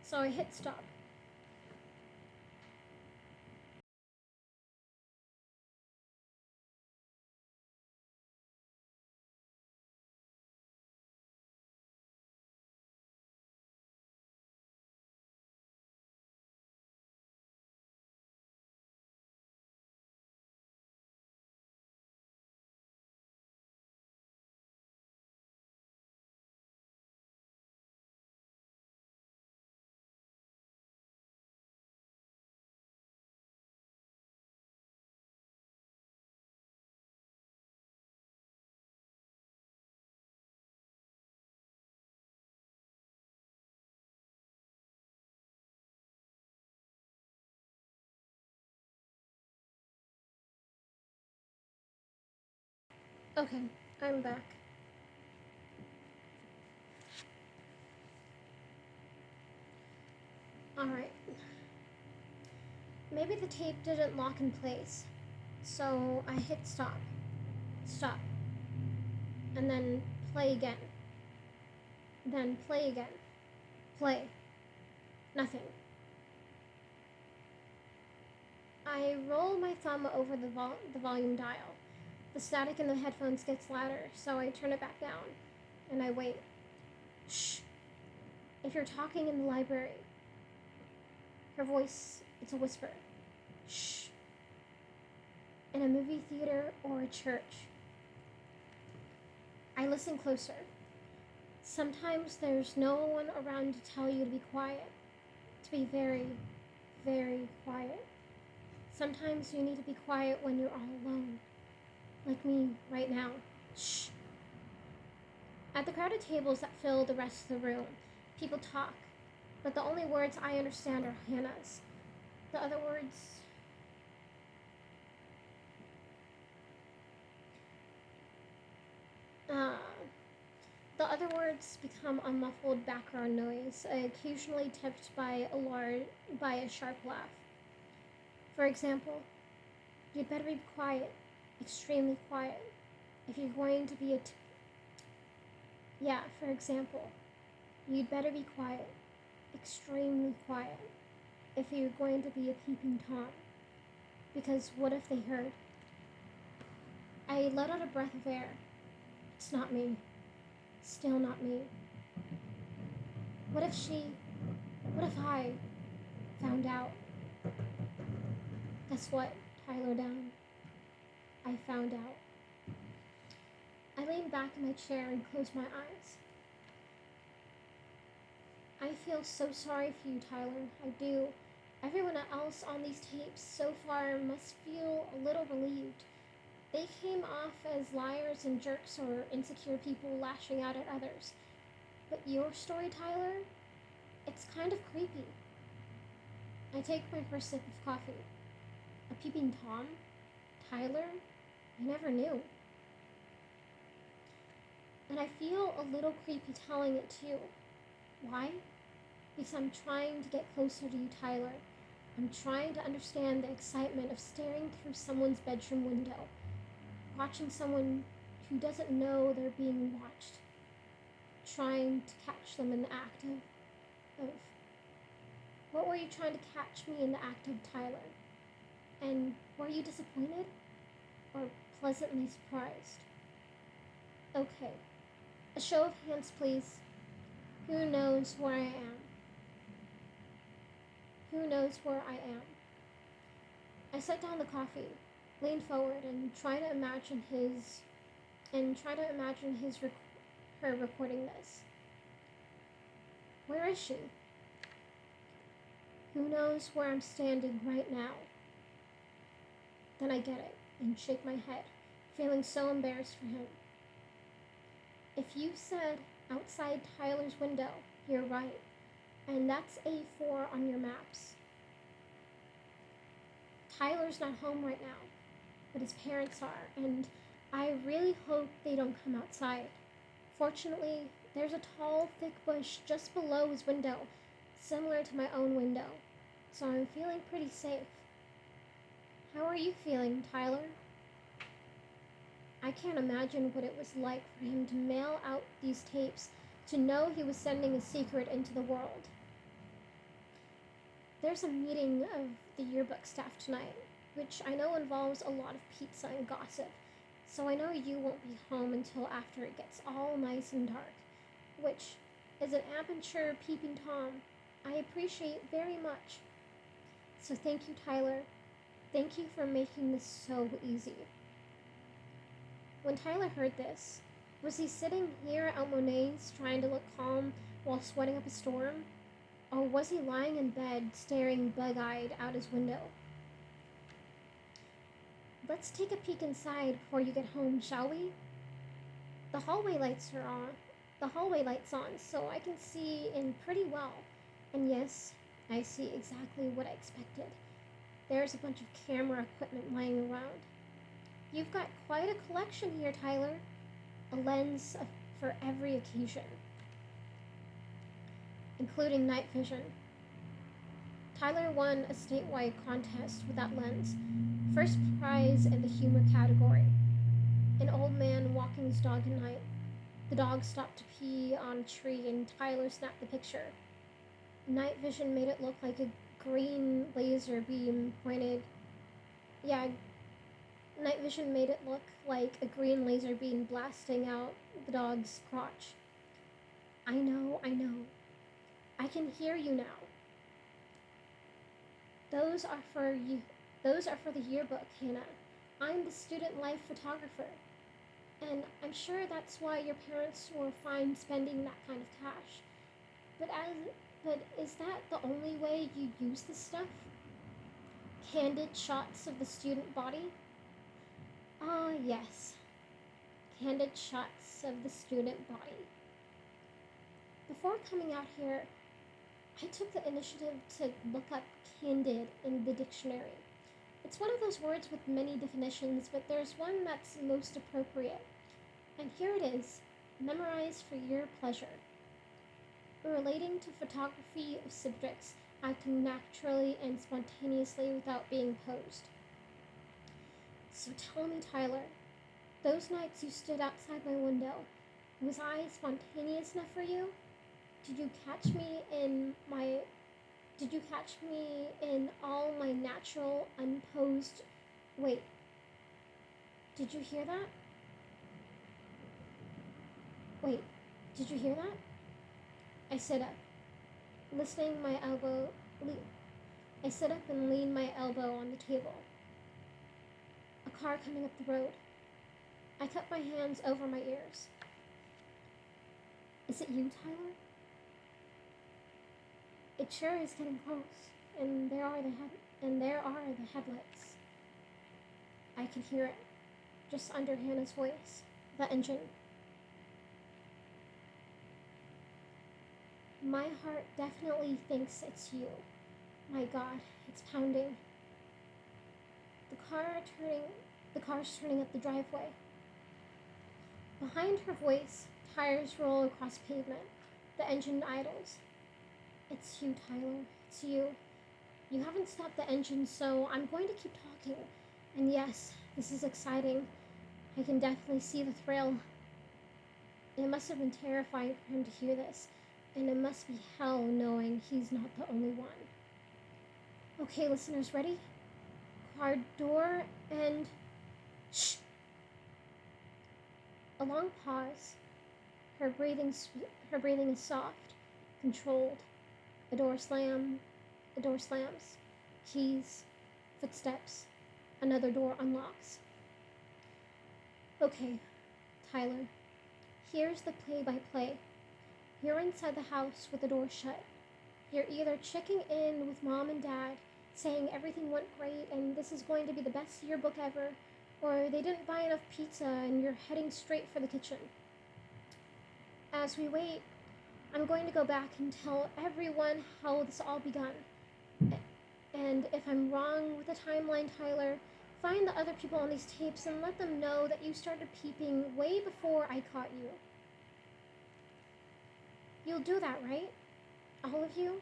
A: so I hit stop. Okay, I'm back. Alright. Maybe the tape didn't lock in place, so I hit stop. Stop. And then play again. Then play again. Play. Nothing. I roll my thumb over the volume dial. The static in the headphones gets louder, so I turn it back down, and I wait. Shh. If you're talking in the library, her voice, it's a whisper. Shh. In a movie theater or a church. I listen closer. Sometimes there's no one around to tell you to be quiet, to be very, very quiet. Sometimes you need to be quiet when you're all alone, like me right now. Shh. At the crowded tables that fill the rest of the room, people talk, but the only words I understand are Hannah's. The other words. Uh, the other words become a muffled background noise, occasionally tipped by by a sharp laugh. For example, you'd better be quiet, extremely quiet, if you're going to be yeah, for example, you'd better be quiet, extremely quiet, if you're going to be a peeping Tom. Because what if they heard? I let out a breath of air. It's not me. Still not me. What if I found out? Guess what, Tyler Down? I found out. I lean back in my chair and close my eyes. I feel so sorry for you, Tyler. I do. Everyone else on these tapes so far must feel a little relieved. They came off as liars and jerks or insecure people lashing out at others. But your story, Tyler, it's kind of creepy. I take my first sip of coffee. A peeping Tom? Tyler? I never knew. And I feel a little creepy telling it to you. Why? Because I'm trying to get closer to you, Tyler. I'm trying to understand the excitement of staring through someone's bedroom window. watching someone who doesn't know they're being watched, trying to catch them in the act of what were you trying to catch me in the act of, Tyler? And were you disappointed or pleasantly surprised? Okay, a show of hands, please. Who knows where I am? Who knows where I am? I set down the coffee, leaned forward, and tried to imagine her recording this. Where is she? Who knows where I'm standing right now? Then I get it and shake my head, feeling so embarrassed for him. If you said outside Tyler's window, you're right, and that's A4 on your maps. Tyler's not home right now, but his parents are, and I really hope they don't come outside. Fortunately, there's a tall, thick bush just below his window, similar to my own window, so I'm feeling pretty safe. How are you feeling, Tyler? I can't imagine what it was like for him to mail out these tapes, to know he was sending a secret into the world. There's a meeting of the yearbook staff tonight, which I know involves a lot of pizza and gossip, so I know you won't be home until after it gets all nice and dark, which, as an amateur peeping Tom, I appreciate very much. So thank you, Tyler. Thank you for making this so easy. When Tyler heard this, was he sitting here at Monet's trying to look calm while sweating up a storm? Or was he lying in bed staring bug-eyed out his window? Let's take a peek inside before you get home, shall we? The hallway lights are on. The hallway light's on, so I can see in pretty well. And yes, I see exactly what I expected. There's a bunch of camera equipment lying around. You've got quite a collection here, Tyler. A lens for every occasion, including night vision. Tyler won a statewide contest with that lens. First prize in the humor category. An old man walking his dog at night. The dog stopped to pee on a tree and Tyler snapped the picture. Night vision made it look like a green laser beam pointed. Night vision made it look like a green laser beam blasting out the dog's crotch. I know. I can hear you now. Those are for you. Those are for the yearbook, Hannah. I'm the student life photographer. And I'm sure that's why your parents were fine spending that kind of cash. But is that the only way you use this stuff? Candid shots of the student body? Ah, yes. Candid shots of the student body. Before coming out here, I took the initiative to look up candid in the dictionary. It's one of those words with many definitions, but there's one that's most appropriate. And here it is, memorized for your pleasure. Relating to photography of subjects acting naturally and spontaneously without being posed. So tell me, Tyler, those nights you stood outside my window, was I spontaneous enough for you? Did you catch me in all my natural, unposed... Wait, did you hear that? Wait, did you hear that? I sit up, I sit up and lean my elbow on the table. A car coming up the road. I cup my hands over my ears. Is it you, Tyler? It sure is getting close, and there are the headlights. I can hear it, just under Hannah's voice, the engine. My heart definitely thinks it's you. My God, it's pounding. The car's turning up the driveway. Behind her voice, tires roll across pavement. The engine idles. It's you, Tyler. It's you. You haven't stopped the engine, so I'm going to keep talking. And yes, this is exciting. I can definitely see the thrill. It must have been terrifying for him to hear this, and it must be hell knowing he's not the only one. Okay, listeners, ready? Car door and shh. A long pause. Her breathing is soft, controlled. A door slams. Keys, footsteps. Another door unlocks. Okay, Tyler. Here's the play-by-play. You're inside the house with the door shut. You're either checking in with mom and dad, saying everything went great and this is going to be the best yearbook ever, or they didn't buy enough pizza and you're heading straight for the kitchen. As we wait, I'm going to go back and tell everyone how this all begun. And if I'm wrong with the timeline, Tyler, find the other people on these tapes and let them know that you started peeping way before I caught you. You'll do that, right? All of you?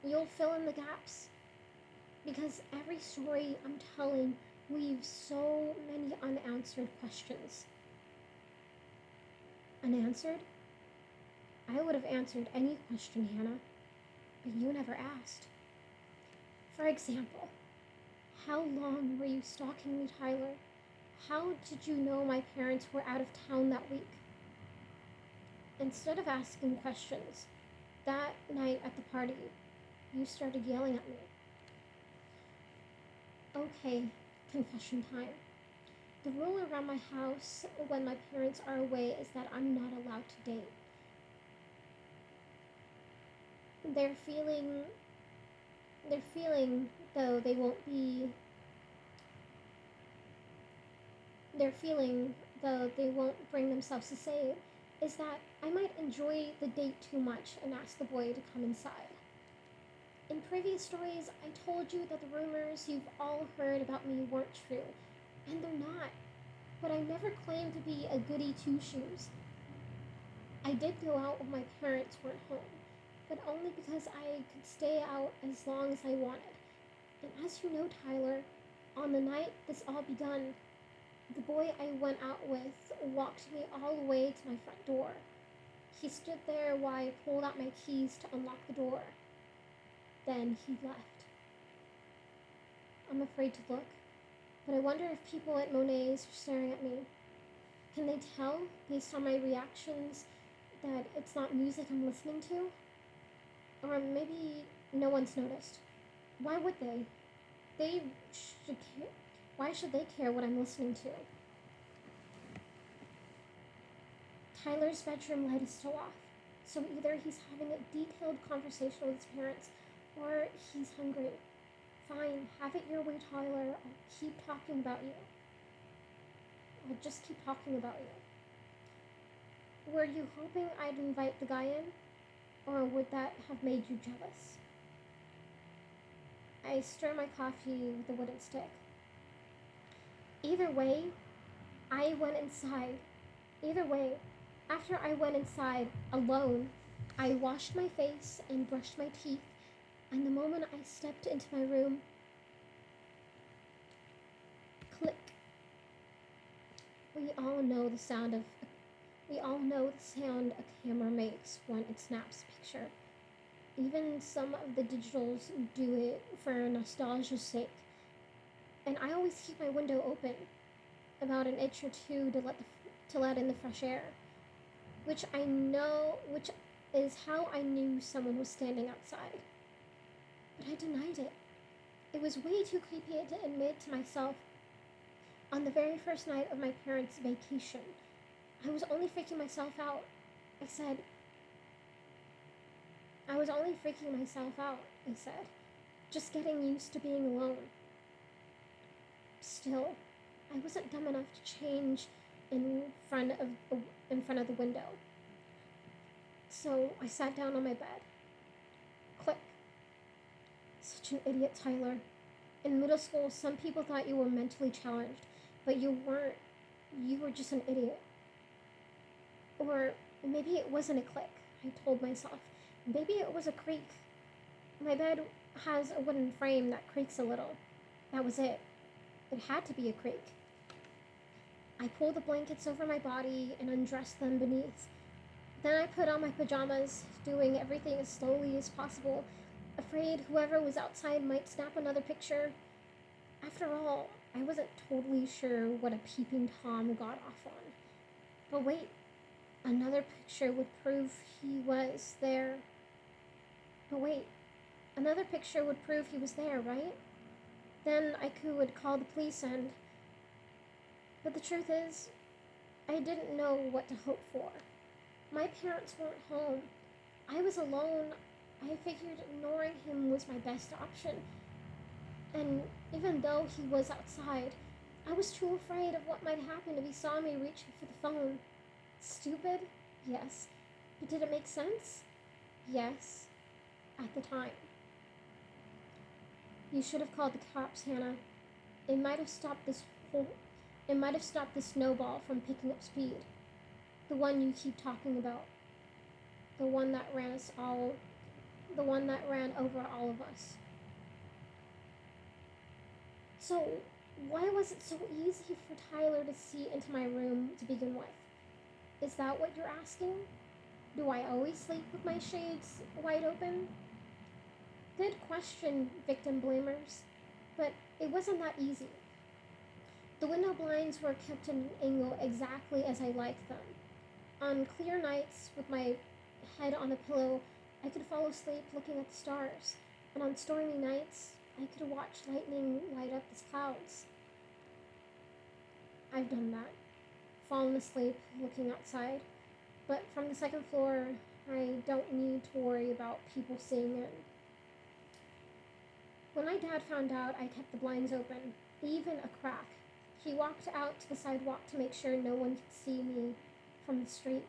A: You'll fill in the gaps. Because every story I'm telling leaves so many unanswered questions. Unanswered? I would have answered any question, Hannah, but you never asked. For example, how long were you stalking me, Tyler? How did you know my parents were out of town that week? Instead of asking questions, that night at the party, you started yelling at me. Okay, confession time. The rule around my house when my parents are away is that I'm not allowed to date. They're feeling though they won't be they're feeling though they won't bring themselves to say it, is that I might enjoy the date too much and ask the boy to come inside. In previous stories, I told you that the rumors you've all heard about me weren't true, and they're not. But I never claimed to be a goody two-shoes. I did go out when my parents weren't home, but only because I could stay out as long as I wanted. And as you know, Tyler, on the night this all begun, the boy I went out with walked me all the way to my front door. He stood there while I pulled out my keys to unlock the door. Then he left. I'm afraid to look, but I wonder if people at Monet's are staring at me. Can they tell, based on my reactions, that it's not music I'm listening to? Or maybe no one's noticed. Why would they? Why should they care what I'm listening to? Tyler's bedroom light is still off, so either he's having a detailed conversation with his parents, or he's hungry. Fine, have it your way, Tyler. I'll keep talking about you. I'll just keep talking about you. Were you hoping I'd invite the guy in? Or would that have made you jealous? I stir my coffee with a wooden stick. Either way, after I went inside alone, I washed my face and brushed my teeth, and the moment I stepped into my room, click. We all know the sound a camera makes when it snaps a picture. Even some of the digitals do it for nostalgia's sake. And I always keep my window open, about an inch or two to let in the fresh air, which is how I knew someone was standing outside. But I denied it. It was way too creepy to admit to myself. On the very first night of my parents' vacation, I was only freaking myself out. I said, just getting used to being alone. Still, I wasn't dumb enough to change in front of the window. So I sat down on my bed. Click. Such an idiot, Tyler. In middle school, some people thought you were mentally challenged, but you weren't. You were just an idiot. Or maybe it wasn't a click, I told myself. Maybe it was a creak. My bed has a wooden frame that creaks a little. That was it. It had to be a creak. I pulled the blankets over my body and undressed them beneath. Then I put on my pajamas, doing everything as slowly as possible, afraid whoever was outside might snap another picture. After all, I wasn't totally sure what a peeping Tom got off on. But wait, another picture would prove he was there. But wait, another picture would prove he was there, right? Then I could call the police and. But the truth is, I didn't know what to hope for. My parents weren't home. I was alone. I figured ignoring him was my best option. And even though he was outside, I was too afraid of what might happen if he saw me reaching for the phone. Stupid? Yes. But did it make sense? Yes. At the time. You should have called the cops, Hannah. It might have stopped this snowball from picking up speed. The one you keep talking about. The one that ran over all of us. So, why was it so easy for Tyler to see into my room to begin with? Is that what you're asking? Do I always sleep with my shades wide open? Good question, victim blamers. But it wasn't that easy. The window blinds were kept at an angle exactly as I liked them. On clear nights, with my head on a pillow, I could fall asleep looking at the stars. And on stormy nights, I could watch lightning light up the clouds. I've done that. Fallen asleep looking outside. But from the second floor, I don't need to worry about people seeing it. When my dad found out I kept the blinds open, even a crack, he walked out to the sidewalk to make sure no one could see me from the street.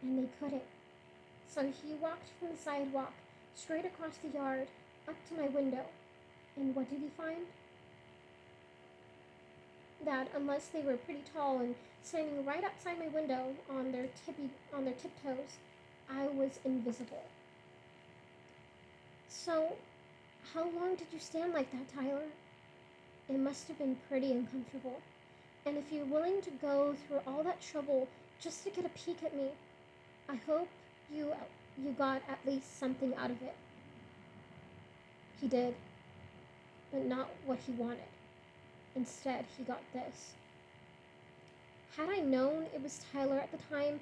A: And they couldn't. So he walked from the sidewalk straight across the yard up to my window. And what did he find? That unless they were pretty tall and standing right outside my window on their tiptoes, I was invisible. So, how long did you stand like that, Tyler? It must have been pretty uncomfortable. And if you're willing to go through all that trouble just to get a peek at me, I hope you got at least something out of it. He did, but not what he wanted. Instead, he got this. Had I known it was Tyler at the time,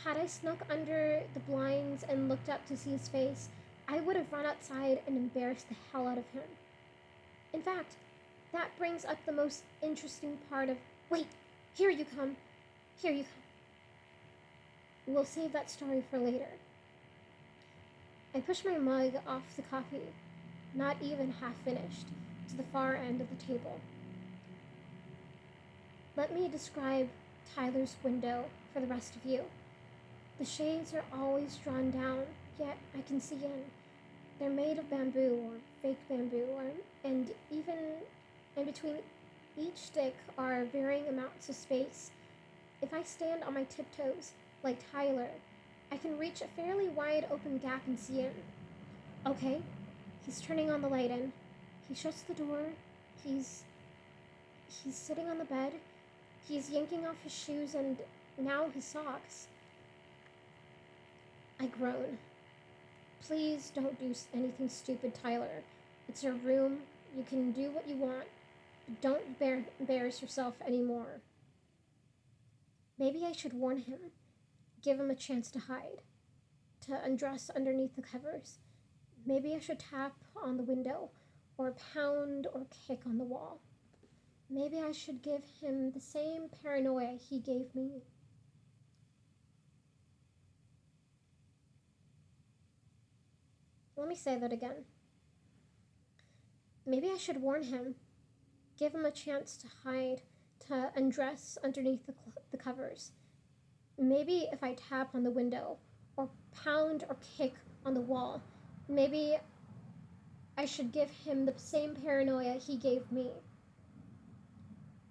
A: had I snuck under the blinds and looked up to see his face, I would have run outside and embarrassed the hell out of him. In fact, that brings up the most interesting part of, wait, here you come. Here you come. We'll save that story for later. I pushed my mug off the coffee, not even half finished, to the far end of the table. Let me describe Tyler's window for the rest of you. The shades are always drawn down, yet I can see in. They're made of bamboo or fake bamboo, and even in between each stick are varying amounts of space. If I stand on my tiptoes, like Tyler, I can reach a fairly wide open gap and see in. Okay, he's turning on the light in. He shuts the door. He's sitting on the bed. He's yanking off his shoes and now his socks. I groan. Please don't do anything stupid, Tyler. It's your room. You can do what you want. But don't embarrass yourself anymore. Maybe I should warn him. Give him a chance to hide. To undress underneath the covers. Maybe I should tap on the window or pound or kick on the wall. Maybe I should give him the same paranoia he gave me. Let me say that again. Maybe I should warn him. Give him a chance to hide, to undress underneath the covers. Maybe if I tap on the window, or pound or kick on the wall, maybe I should give him the same paranoia he gave me.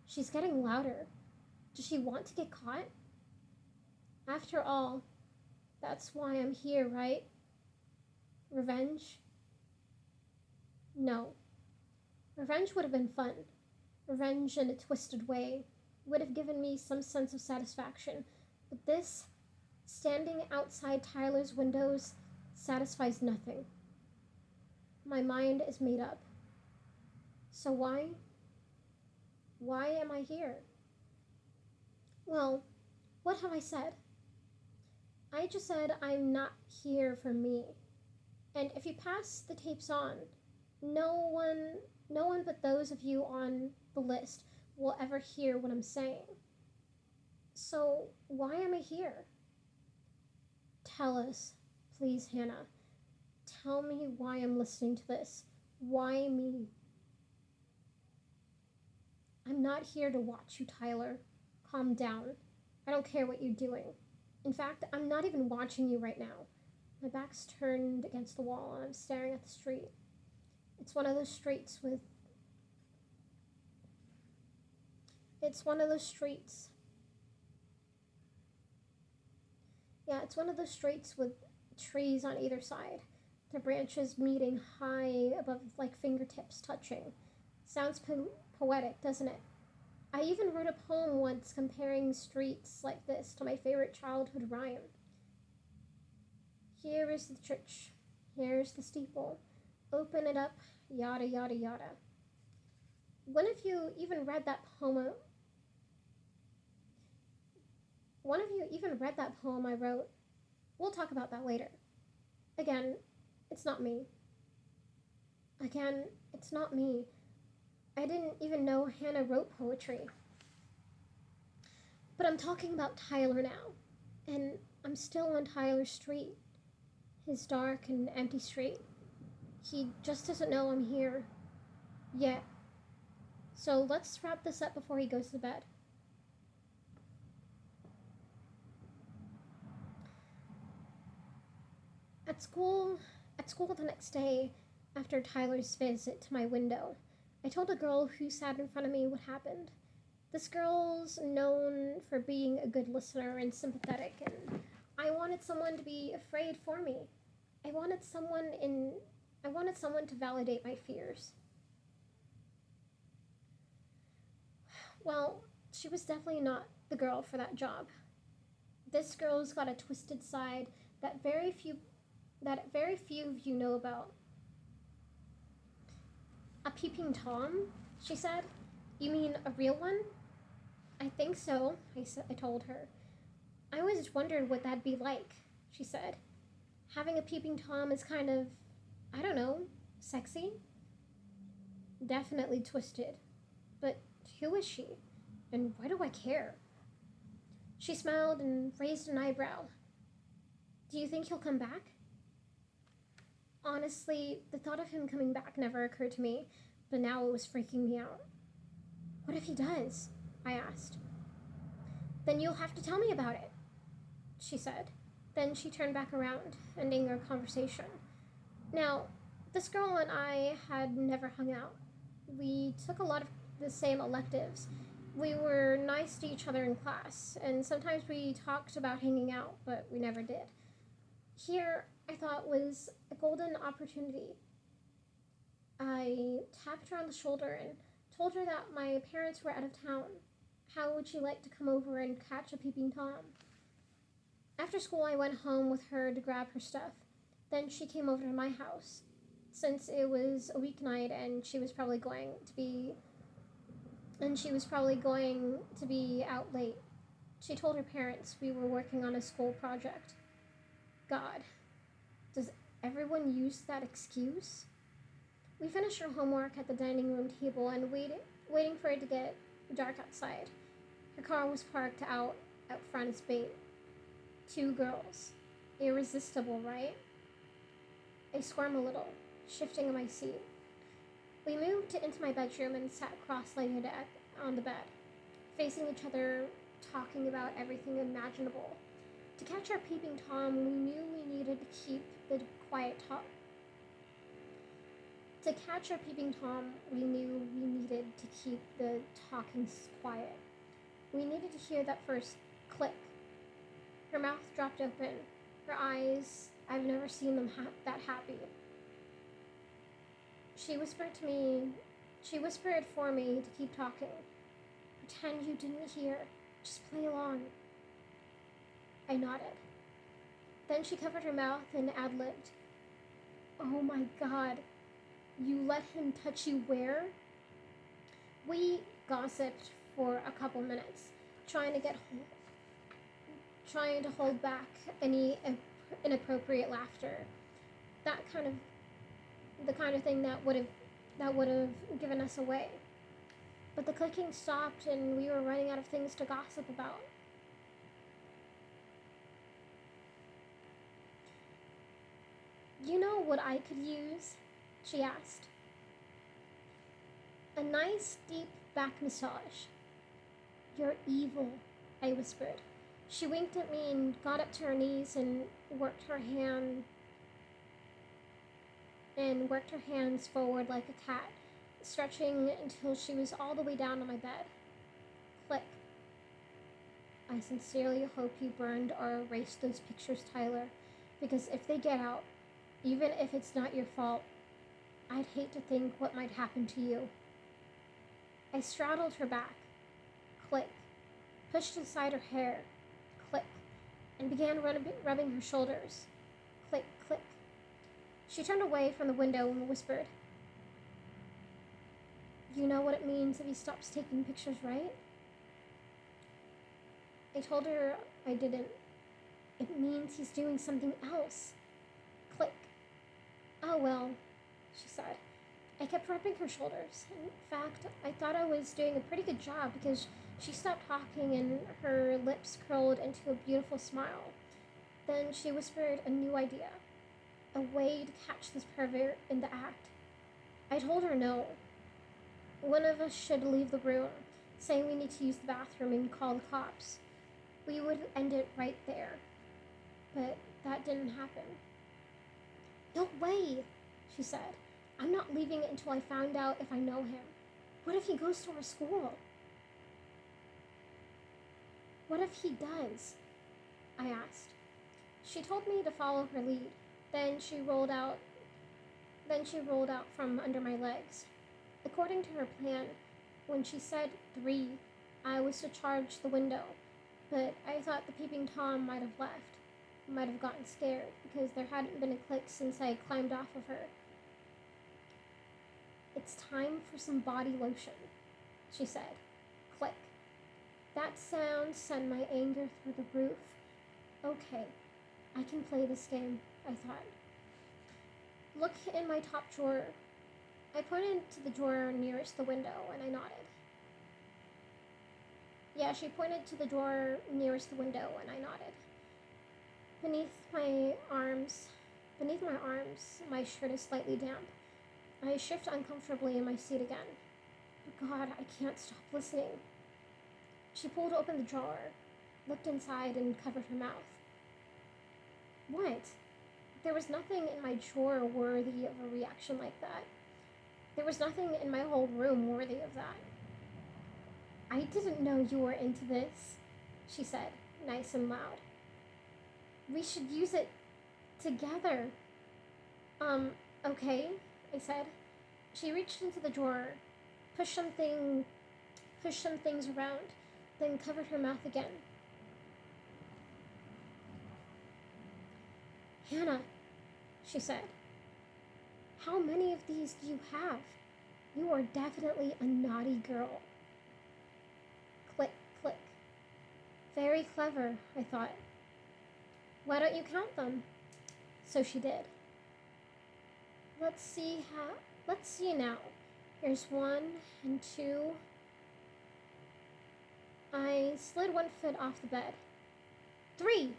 A: She's getting louder. Does she want to get caught? After all, that's why I'm here, right? Revenge? No. Revenge would have been fun. Revenge in a twisted way. would have given me some sense of satisfaction. But this, standing outside Tyler's windows, satisfies nothing. My mind is made up. So why? Why am I here? Well, what have I said? I just said I'm not here for me. And if you pass the tapes on, no one no one but those of you on the list will ever hear what I'm saying. So why am I here? Tell us, please, Hannah. Tell me why I'm listening to this. Why me? I'm not here to watch you, Tyler. Calm down. I don't care what you're doing. In fact, I'm not even watching you right now. My back's turned against the wall and I'm staring at the street. It's one of those streets with. It's one of those streets. Yeah, it's one of those streets with trees on either side. Their branches meeting high above, like fingertips touching. Sounds poetic, doesn't it? I even wrote a poem once comparing streets like this to my favorite childhood rhyme. Here is the church. Here's the steeple. Open it up, yada yada yada. One of you even read that poem. One of you even read that poem I wrote. We'll talk about that later. Again, it's not me. Again, it's not me. I didn't even know Hannah wrote poetry. But I'm talking about Tyler now. And I'm still on Tyler's street. His dark and empty street. He just doesn't know I'm here. Yet. So let's wrap this up before he goes to bed. At school the next day, after Tyler's visit to my window, I told a girl who sat in front of me what happened. This girl's known for being a good listener and sympathetic, and I wanted someone to be afraid for me. I wanted someone to validate my fears. Well, she was definitely not the girl for that job. This girl's got a twisted side that very few of you know about. A peeping Tom? She said. You mean a real one? I think so, I told her. I always wondered what that'd be like, she said. Having a peeping Tom is kind of, I don't know, sexy? Definitely twisted. But who is she? And why do I care? She smiled and raised an eyebrow. Do you think he'll come back? Honestly, the thought of him coming back never occurred to me, but now it was freaking me out. What if he does? I asked. Then you'll have to tell me about it, she said. Then she turned back around, ending our conversation. Now, this girl and I had never hung out. We took a lot of the same electives. We were nice to each other in class, and sometimes we talked about hanging out, but we never did. Here, I thought, was a golden opportunity. I tapped her on the shoulder and told her that my parents were out of town. How would she like to come over and catch a peeping Tom? After school, I went home with her to grab her stuff. Then she came over to my house. Since it was a weeknight and she was probably going to be out late, she told her parents we were working on a school project. God, does everyone use that excuse? We finished our homework at the dining room table and waiting for it to get dark outside. Her car was parked out front as bait. 2 girls. Irresistible, right? I squirmed a little, shifting in my seat. We moved into my bedroom and sat cross-legged on the bed, facing each other, talking about everything imaginable. To catch our peeping Tom, we knew we needed to keep the quiet talk. To catch our peeping Tom, we knew we needed to keep the talking quiet. We needed to hear that first click. Her mouth dropped open. Her eyes, I've never seen them that happy. She whispered for me to keep talking. Pretend you didn't hear. Just play along. I nodded. Then she covered her mouth and ad-libbed. Oh my god. You let him touch you where? We gossiped for a couple minutes, trying to hold back any inappropriate laughter. That kind of the kind of thing that would have given us away. But the clicking stopped and we were running out of things to gossip about. You know what I could use? She asked. A nice deep back massage. You're evil, I whispered. She winked at me and got up to her knees and worked her hands forward like a cat, stretching until she was all the way down on my bed. Click. I sincerely hope you burned or erased those pictures, Tyler, because if they get out, even if it's not your fault, I'd hate to think what might happen to you. I straddled her back. Click. Pushed aside her hair. Click. And began rubbing her shoulders. Click, click. She turned away from the window and whispered, You know what it means if he stops taking pictures, right? I told her I didn't. It means he's doing something else. Click. Oh well, she said. I kept rubbing her shoulders. In fact, I thought I was doing a pretty good job because she stopped talking and her lips curled into a beautiful smile. Then she whispered a new idea. A way to catch this pervert in the act. I told her no. One of us should leave the room, saying we need to use the bathroom and call the cops. We would end it right there. But that didn't happen. No way, she said. I'm not leaving it until I find out if I know him. What if he goes to our school? What if he does? I asked. She told me to follow her lead. Then she rolled out from under my legs. According to her plan, when she said 3, I was to charge the window. But I thought the peeping Tom might have left. Might have gotten scared because there hadn't been a click since I climbed off of her. It's time for some body lotion, she said. Click. That sound sent my anger through the roof. Okay, I can play this game, I thought. Look in my top drawer. I pointed to the drawer nearest the window and I nodded. Yeah, she pointed to the drawer nearest the window and I nodded. Beneath my arms, my shirt is slightly damp. I shift uncomfortably in my seat again. God, I can't stop listening. She pulled open the drawer, looked inside, and covered her mouth. What? There was nothing in my drawer worthy of a reaction like that. There was nothing in my whole room worthy of that. I didn't know you were into this, she said, nice and loud. We should use it together. Okay, I said. She reached into the drawer, pushed some things around, then covered her mouth again. Hannah, she said, how many of these do you have? You are definitely a naughty girl. Click, click. Very clever, I thought. Why don't you count them? So she did. Let's see now. Here's 1 and 2. I slid one foot off the bed. 3!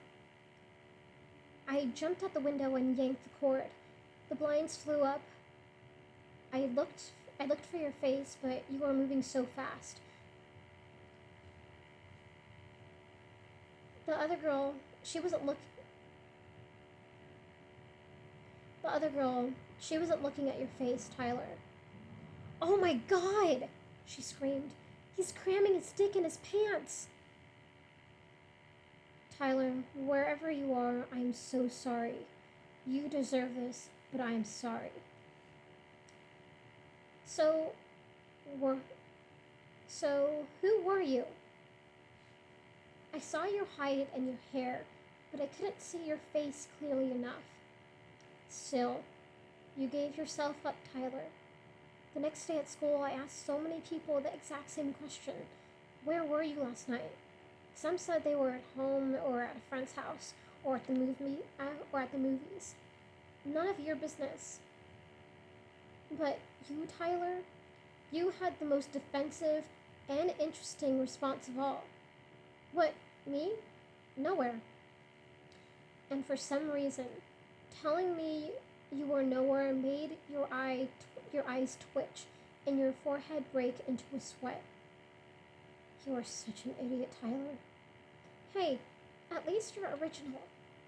A: I jumped out the window and yanked the cord. The blinds flew up. I looked for your face, but you were moving so fast. The other girl, she wasn't looking at your face, Tyler. Oh my God, she screamed. He's cramming his dick in his pants. Tyler, wherever you are, I'm so sorry. You deserve this, but I'm sorry. So So, who were you? I saw your height and your hair, but I couldn't see your face clearly enough. Still, you gave yourself up, Tyler. The next day at school, I asked so many people the exact same question. Where were you last night? Some said they were at home or at a friend's house or at the movies. None of your business. But you, Tyler, you had the most defensive and interesting response of all. What, me? Nowhere. And for some reason, telling me you were nowhere made your eyes twitch and your forehead break into a sweat. You are such an idiot, Tyler. Hey, at least you're original,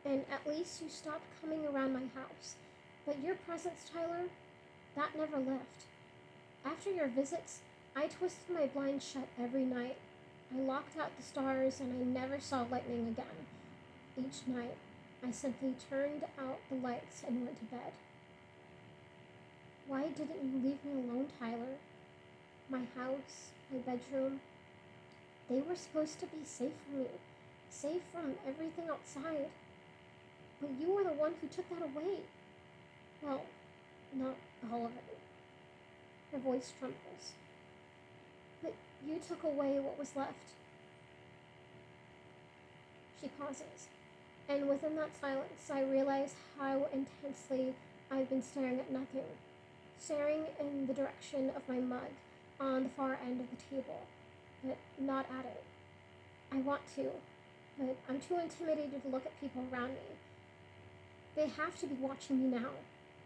A: and at least you stopped coming around my house. But your presence, Tyler, that never left. After your visits, I twisted my blinds shut every night. I locked out the stars and I never saw lightning again. Each night, I simply turned out the lights and went to bed. Why didn't you leave me alone, Tyler? My house, my bedroom, they were supposed to be safe from me, safe from everything outside. But you were the one who took that away. Well, not all of it. Her voice trembles. But you took away what was left. She pauses, and within that silence, I realize how intensely I've been staring at nothing, staring in the direction of my mug on the far end of the table, but not at it. I want to, but I'm too intimidated to look at people around me. They have to be watching me now,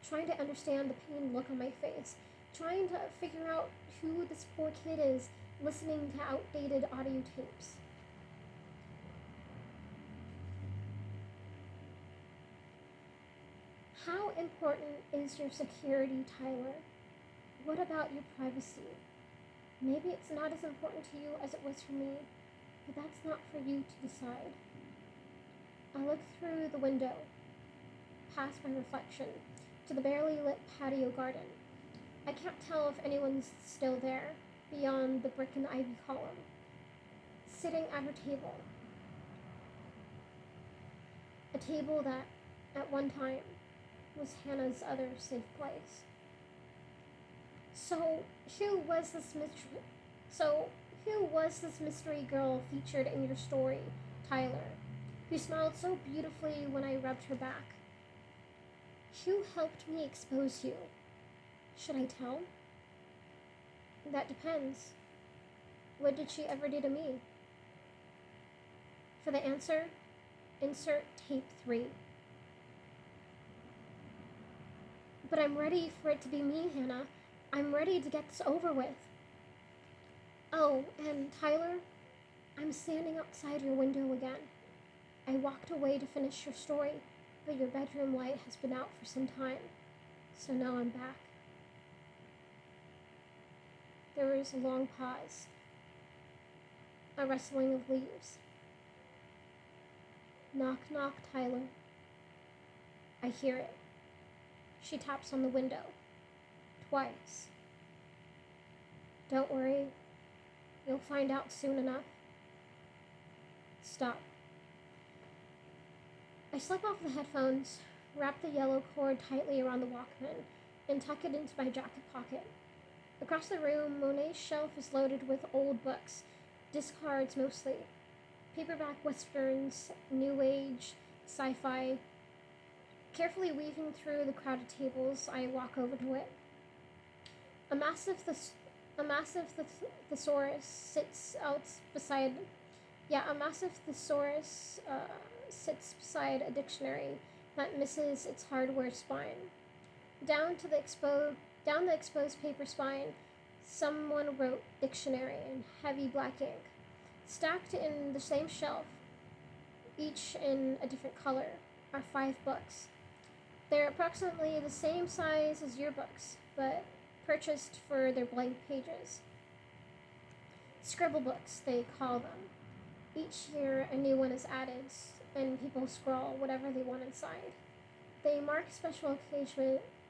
A: trying to understand the pained look on my face, trying to figure out who this poor kid is listening to outdated audio tapes. How important is your security, Tyler? What about your privacy? Maybe it's not as important to you as it was for me, but that's not for you to decide. I look through the window, past my reflection, to the barely lit patio garden. I can't tell if anyone's still there, beyond the brick and ivy column, sitting at her table. A table that, at one time, was Hannah's other safe place. So, who was this mystery girl featured in your story, Tyler, who smiled so beautifully when I rubbed her back? Who helped me expose you? Should I tell? That depends. What did she ever do to me? For the answer, insert tape 3. But I'm ready for it to be me, Hannah. I'm ready to get this over with. Oh, and Tyler, I'm standing outside your window again. I walked away to finish your story, but your bedroom light has been out for some time, so now I'm back. There is a long pause, a rustling of leaves. Knock, knock, Tyler. I hear it. She taps on the window. Twice. Don't worry. You'll find out soon enough. Stop. I slip off the headphones, wrap the yellow cord tightly around the Walkman, and tuck it into my jacket pocket. Across the room, Monet's shelf is loaded with old books, discards mostly. Paperback westerns, new age, sci-fi. Carefully weaving through the crowded tables, I walk over to it. A massive thesaurus sits beside a dictionary that misses its hardware spine. Down the exposed paper spine, someone wrote dictionary in heavy black ink. Stacked in the same shelf, each in a different color, are 5 books. They're approximately the same size as your books, but purchased for their blank pages. Scribble books, they call them. Each year, a new one is added, and people scrawl whatever they want inside. They mark special occasions,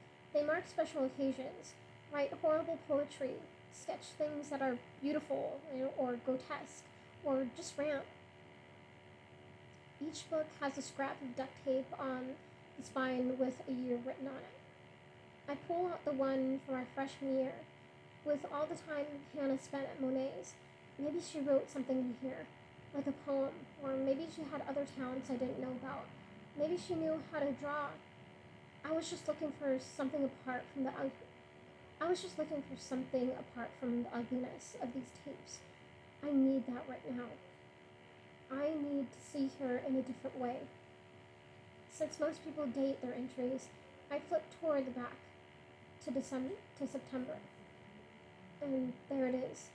A: write horrible poetry, sketch things that are beautiful or grotesque or just random. Each book has a scrap of duct tape on the spine with a year written on it. I pull out the one from our freshman year. With all the time Hannah spent at Monet's, maybe she wrote something in here, like a poem, or maybe she had other talents I didn't know about. Maybe she knew how to draw. I was just looking for something apart from the I was just looking for something apart from the ugliness of these tapes. I need that right now. I need to see her in a different way. Since most people date their entries, I flip toward the back to September. And there it is.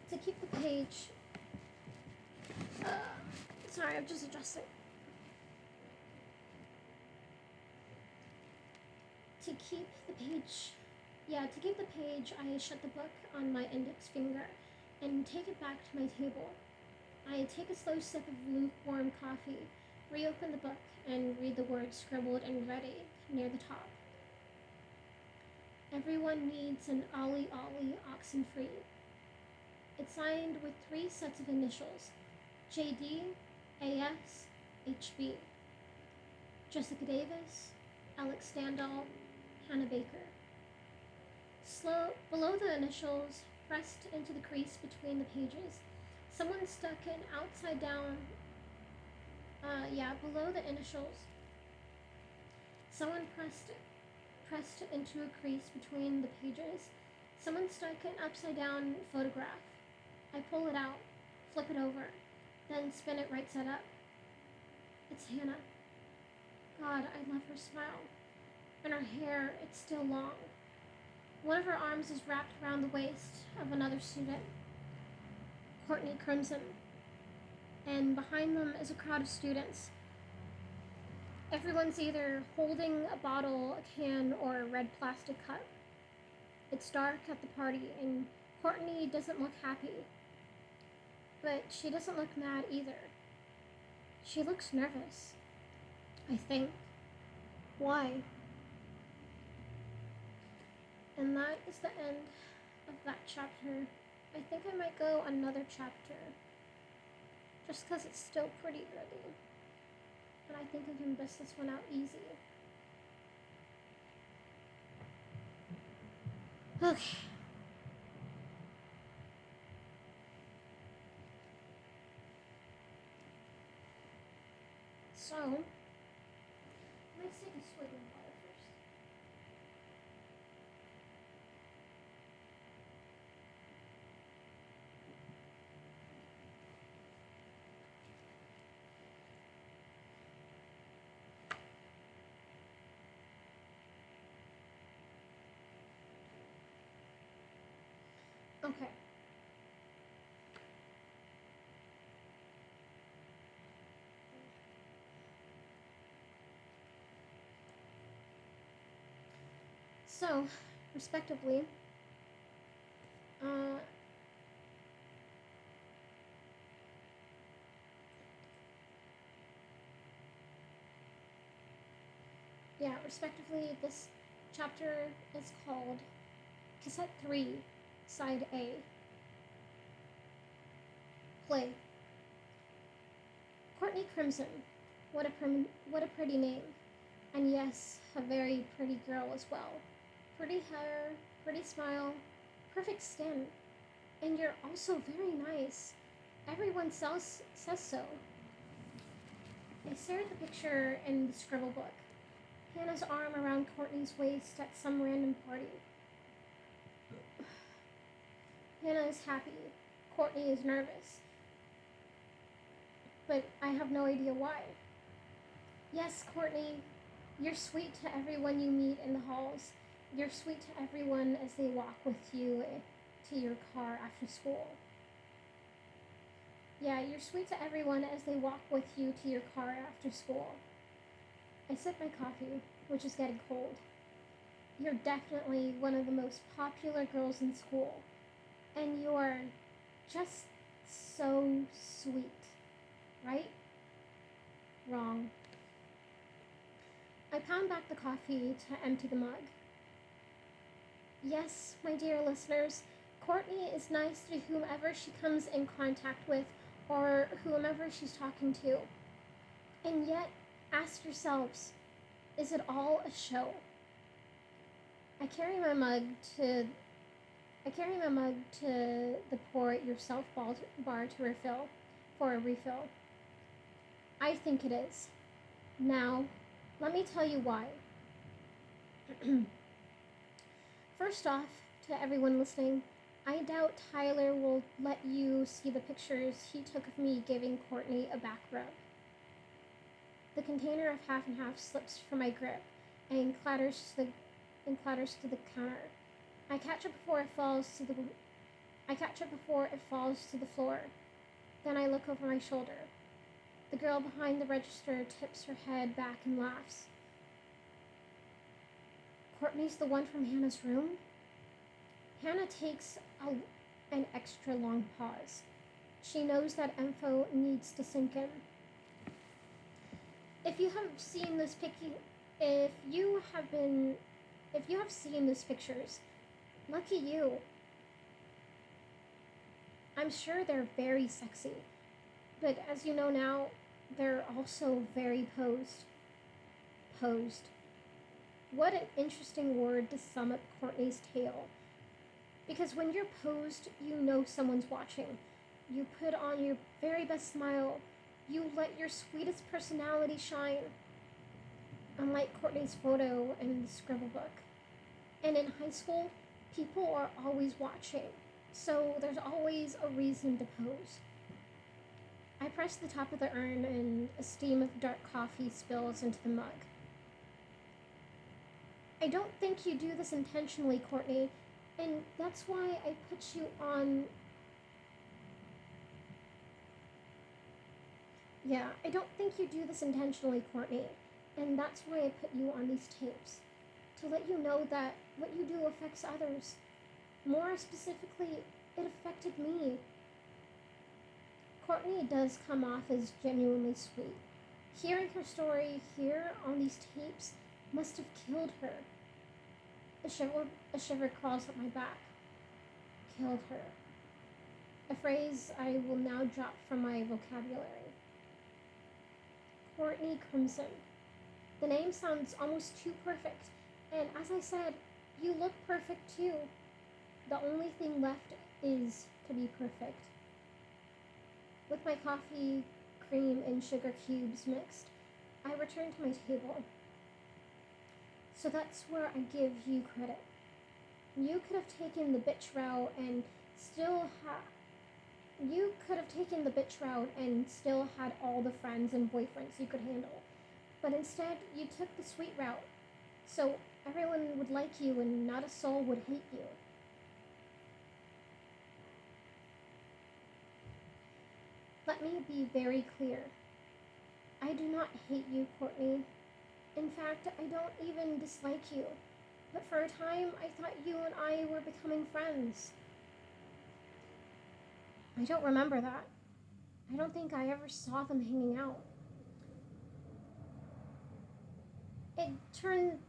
A: To keep the page. Sorry, I'm just adjusting. To keep the page, I shut the book on my index finger and take it back to my table. I take a slow sip of lukewarm coffee, reopen the book, and read the words scribbled in red ink near the top. Everyone needs an Ollie Ollie Oxenfree. It's signed with 3 sets of initials, JD, AS, HB. Jessica Davis, Alex Standall, Hannah Baker. Below the initials, pressed into the crease between the pages, someone stuck an upside down, below the initials, someone pressed into a crease between the pages, someone stuck an upside down photograph. I pull it out, flip it over, then spin it right side up. It's Hannah. God, I love her smile. And her hair, it's still long. One of her arms is wrapped around the waist of another student, Courtney Crimson. And behind them is a crowd of students. Everyone's either holding a bottle, a can, or a red plastic cup. It's dark at the party, and Courtney doesn't look happy. But she doesn't look mad either. She looks nervous, I think. Why? And that is the end of that chapter. I think I might go another chapter, just because it's still pretty early. But I think I can bust this one out easy. Okay. So, let's take a swig of water first. Okay. So, respectively, this chapter is called Cassette 3, Side A. Play. Courtney Crimson. What a pretty name. And yes, a very pretty girl as well. Pretty hair, pretty smile, perfect skin. And you're also very nice. Everyone else says so. I stare at the picture in the scribble book. Hannah's arm around Courtney's waist at some random party. Hannah is happy. Courtney is nervous. But I have no idea why. Yes, Courtney, you're sweet to everyone you meet in the halls. You're sweet to everyone as they walk with you to your car after school. Yeah, you're sweet to everyone as they walk with you to your car after school. I sip my coffee, which is getting cold. You're definitely one of the most popular girls in school. And you're just so sweet, right? Wrong. I pound back the coffee to empty the mug. Yes, my dear listeners, Courtney is nice to whomever she comes in contact with or whomever she's talking to. And yet, ask yourselves, is it all a show? I carry my mug to I carry my mug to the pour it yourself bar to refill for a refill. I think it is. Now, let me tell you why. First off, to everyone listening, I doubt Tyler will let you see the pictures he took of me giving Courtney a back rub. The container of half and half slips from my grip and clatters to the counter. I catch it before it falls to the I catch it before it falls to the floor. Then I look over my shoulder. The girl behind the register tips her head back and laughs. Courtney's the one from Hannah's room? Hannah takes an extra long pause. She knows that info needs to sink in. If you have seen this pic- if you have seen these pictures, lucky you. I'm sure they're very sexy, but as you know now, they're also very posed. Posed. What an interesting word to sum up Courtney's tale. Because when you're posed, you know someone's watching. You put on your very best smile. You let your sweetest personality shine. Unlike Courtney's photo in the scribble book. And in high school, people are always watching. So there's always a reason to pose. I press the top of the urn and a steam of dark coffee spills into the mug. I don't think you do this intentionally, Courtney, and that's why I put you on... Yeah, I don't think you do this intentionally, Courtney, and that's why I put you on these tapes. To let you know that what you do affects others. More specifically, it affected me. Courtney does come off as genuinely sweet. Hearing her story here on these tapes must have killed her. A shiver crawls up my back. Killed her. A phrase I will now drop from my vocabulary. Courtney Crimson. The name sounds almost too perfect, and as I said, you look perfect too. The only thing left is to be perfect. With my coffee, cream, and sugar cubes mixed, I return to my table. So that's where I give you credit. You could have taken the bitch route and still had all the friends and boyfriends you could handle. But instead, you took the sweet route. So everyone would like you and not a soul would hate you. Let me be very clear. I do not hate you, Courtney. In fact, I don't even dislike you. But for a time, I thought you and I were becoming friends. I don't remember that. I don't think I ever saw them hanging out. It, turn,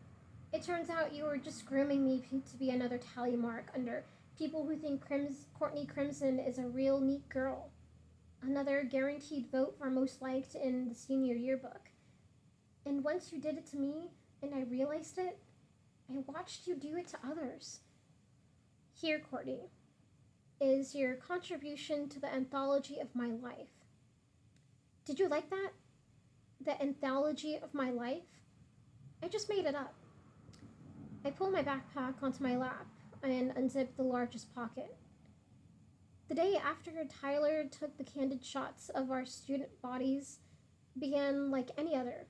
A: it turns out you were just grooming me to be another tally mark under people who think Courtney Crimson is a real neat girl. Another guaranteed vote for most liked in the senior yearbook. And once you did it to me, and I realized it, I watched you do it to others. Here, Courtney, is your contribution to the anthology of my life. Did you like that? The anthology of my life? I just made it up. I pull my backpack onto my lap and unzip the largest pocket. The day after Tyler took the candid shots of our student bodies began like any other.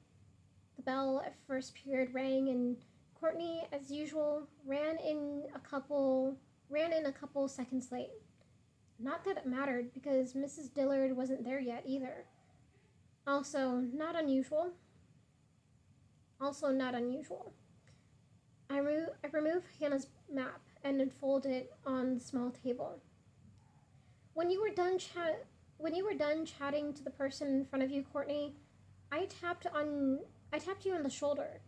A: The bell at first period rang and Courtney, as usual, ran in a couple seconds late. Not that it mattered because Mrs. Dillard wasn't there yet either. Also not unusual. I remove Hannah's map and unfold it on the small table. When you were done chatting to the person in front of you, Courtney, I tapped you on the shoulder.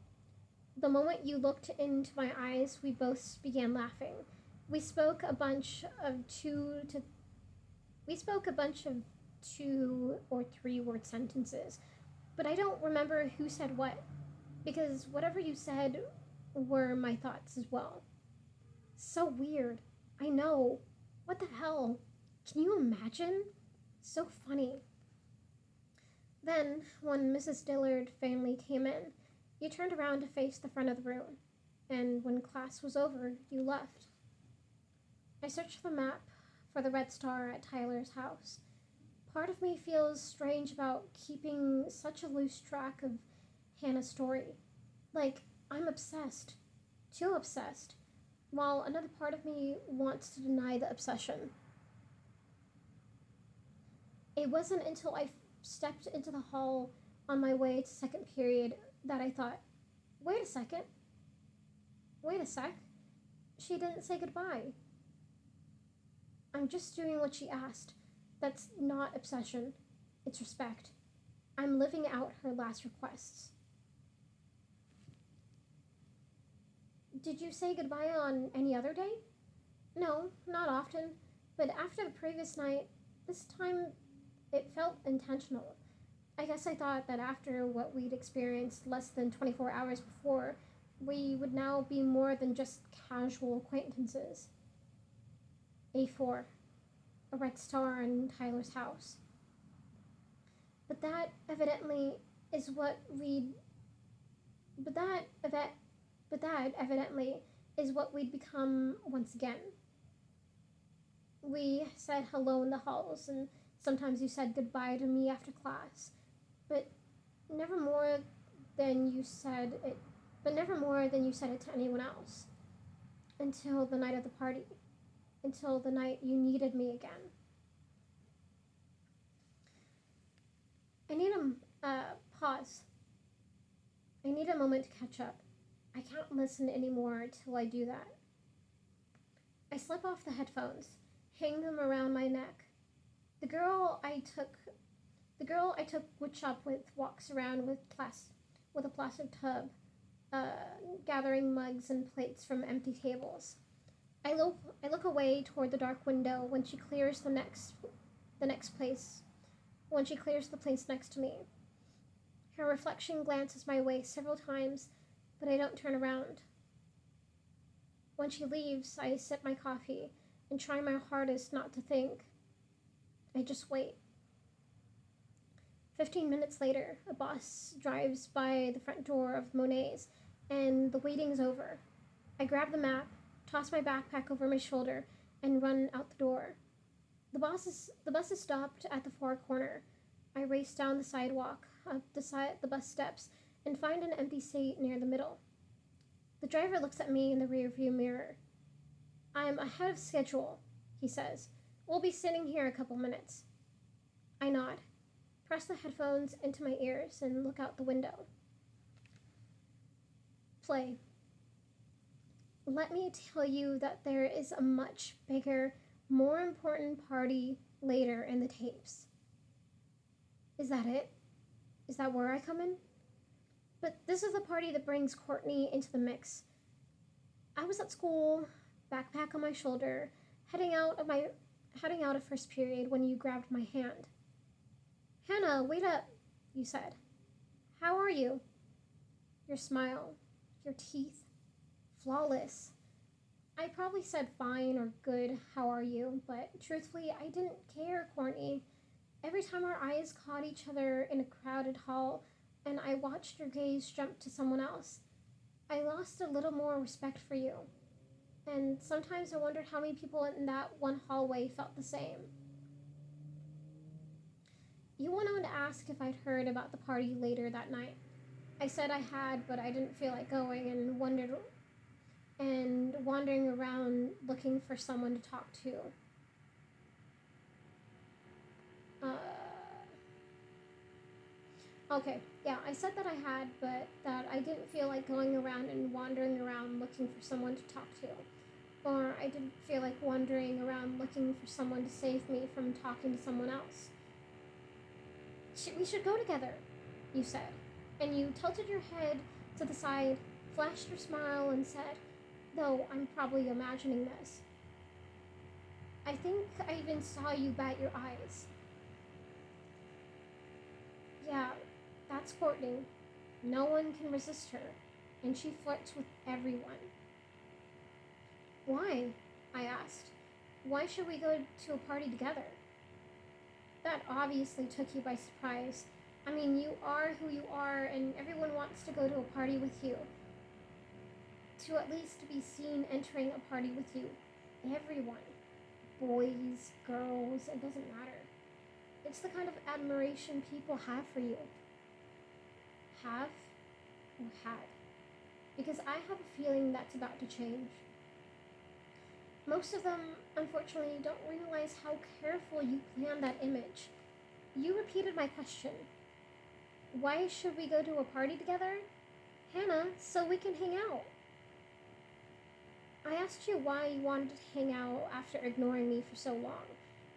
A: The moment you looked into my eyes, we both began laughing. We spoke a bunch of two to we spoke a bunch of 2 or 3 word sentences, but I don't remember who said what, because whatever you said were my thoughts as well. So weird. I know. What the hell? Can you imagine? So funny. Then, when Mrs. Dillard family came in, you turned around to face the front of the room, and when class was over, you left. I searched the map for the red star at Tyler's house. Part of me feels strange about keeping such a loose track of Hannah's story. Like, I'm obsessed. Too obsessed. While another part of me wants to deny the obsession. It wasn't until I stepped into the hall on my way to second period that I thought, wait a second. Wait a sec. She didn't say goodbye. I'm just doing what she asked. That's not obsession. It's respect. I'm living out her last requests. Did you say goodbye on any other day? No, not often. But after the previous night, this time it felt intentional. I guess I thought that after what we'd experienced less than 24 hours before, we would now be more than just casual acquaintances. A4. A red star in Tyler's house. But that evidently is what we'd but that evidently is what we'd become once again. We said hello in the halls, and sometimes you said goodbye to me after class, but never more than you said it to anyone else. Until the night of the party. Until the night you needed me again. I need pause. I need a moment to catch up. I can't listen anymore till I do that. I slip off the headphones, hang them around my neck. The girl I took woodshop with walks around with a plastic tub, gathering mugs and plates from empty tables. I look away toward the dark window when she clears the place next to me. Her reflection glances my way several times, but I don't turn around. When she leaves, I sip my coffee and try my hardest not to think. I just wait. 15 minutes later, a bus drives by the front door of Monet's, and the waiting's over. I grab the map, toss my backpack over my shoulder, and run out the door. The bus is stopped at the far corner. I race down the sidewalk, up the bus steps, and find an empty seat near the middle. The driver looks at me in the rearview mirror. I'm ahead of schedule, he says. We'll be sitting here a couple minutes. I nod, press the headphones into my ears, and look out the window. Play. Let me tell you that there is a much bigger, more important party later in the tapes. Is that it? Is that where I come in? But this is the party that brings Courtney into the mix. I was at school, backpack on my shoulder, heading out of first period when you grabbed my hand. Hannah, wait up, you said. How are you? Your smile, your teeth, flawless. I probably said fine or good, how are you, but truthfully, I didn't care, Courtney. Every time our eyes caught each other in a crowded hall, and I watched your gaze jump to someone else, I lost a little more respect for you. And sometimes I wondered how many people in that one hallway felt the same. You went on to ask if I'd heard about the party later that night. I said I had, but I didn't feel like going, and wandering around looking for someone to talk to. Okay, yeah, I said that I had, but that I didn't feel like going around and wandering around looking for someone to talk to. Or I didn't feel like wandering around looking for someone to save me from talking to someone else. We should go together, you said, and you tilted your head to the side, flashed her smile, and said, though I'm probably imagining this, I think I even saw you bat your eyes. Yeah, that's Courtney. No one can resist her, and she flirts with everyone. Why? I asked. Why should we go to a party together? That obviously took you by surprise. I mean, you are who you are, and everyone wants to go to a party with you. To at least be seen entering a party with you. Everyone. Boys, girls, it doesn't matter. It's the kind of admiration people have for you. Have or had? Because I have a feeling that's about to change. Most of them, unfortunately, don't realize how careful you planned that image. You repeated my question. Why should we go to a party together? Hannah, so we can hang out. I asked you why you wanted to hang out after ignoring me for so long.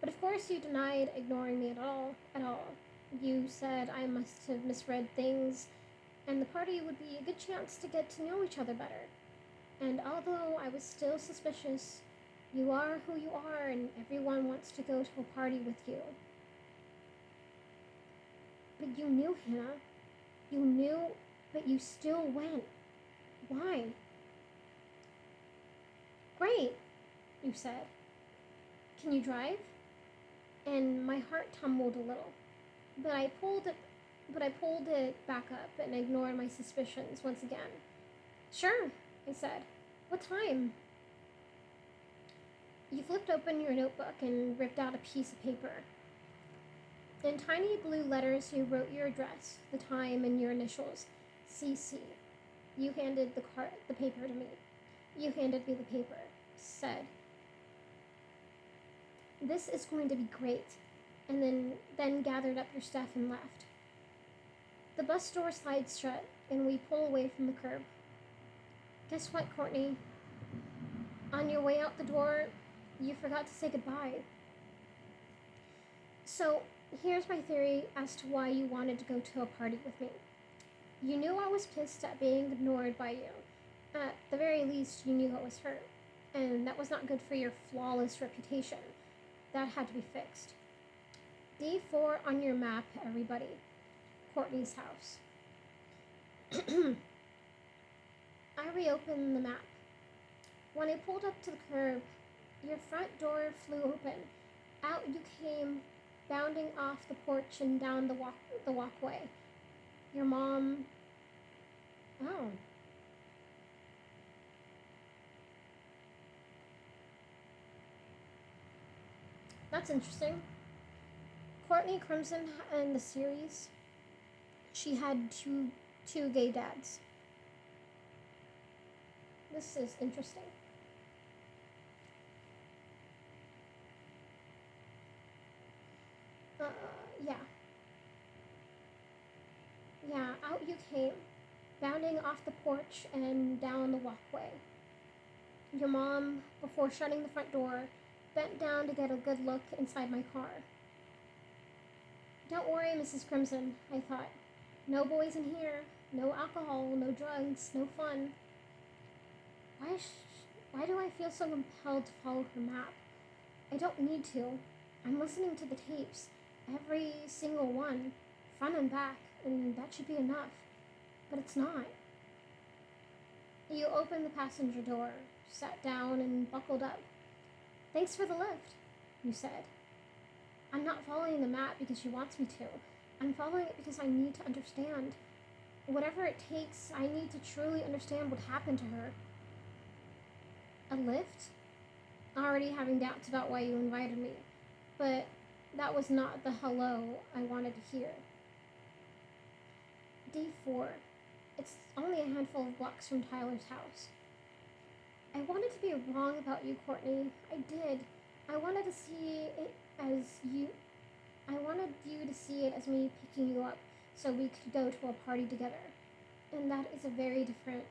A: But of course you denied ignoring me at all. You said I must have misread things, and the party would be a good chance to get to know each other better. And although I was still suspicious, you are who you are, and everyone wants to go to a party with you. But you knew, Hannah. You knew, but you still went. Why? Great, you said. Can you drive? And my heart tumbled a little. But I pulled it back up and ignored my suspicions once again. Sure, I said. What time? You flipped open your notebook and ripped out a piece of paper. In tiny blue letters, you wrote your address, the time, and your initials, CC. You handed the paper to me. You handed me the paper. Said, "This is going to be great," and then gathered up your stuff and left. The bus door slides shut, and we pull away from the curb. Guess what, Courtney? On your way out the door, you forgot to say goodbye. So, here's my theory as to why you wanted to go to a party with me. You knew I was pissed at being ignored by you. At the very least, you knew I was hurt. And that was not good for your flawless reputation. That had to be fixed. D4 on your map, everybody. Courtney's house. I reopened the map. When I pulled up to the curb, your front door flew open. Out you came, bounding off the porch and down the walkway. Your mom... Oh. That's interesting. Courtney Crimson in the series, she had two gay dads. This is interesting. Yeah. Yeah, out you came, bounding off the porch and down the walkway. Your mom, before shutting the front door, bent down to get a good look inside my car. Don't worry, Mrs. Crimson, I thought. No boys in here, no alcohol, no drugs, no fun. Why do I feel so compelled to follow her map? I don't need to. I'm listening to the tapes, every single one, front and back, and that should be enough. But it's not. You opened the passenger door, sat down, and buckled up. Thanks for the lift, you said. I'm not following the map because she wants me to. I'm following it because I need to understand. Whatever it takes, I need to truly understand what happened to her. A lift? Already having doubts about why you invited me. But that was not the hello I wanted to hear. D4. It's only a handful of blocks from Tyler's house. I wanted to be wrong about you, Courtney. I did. I wanted to see it as you... I wanted you to see it as me picking you up so we could go to a party together. And that is very different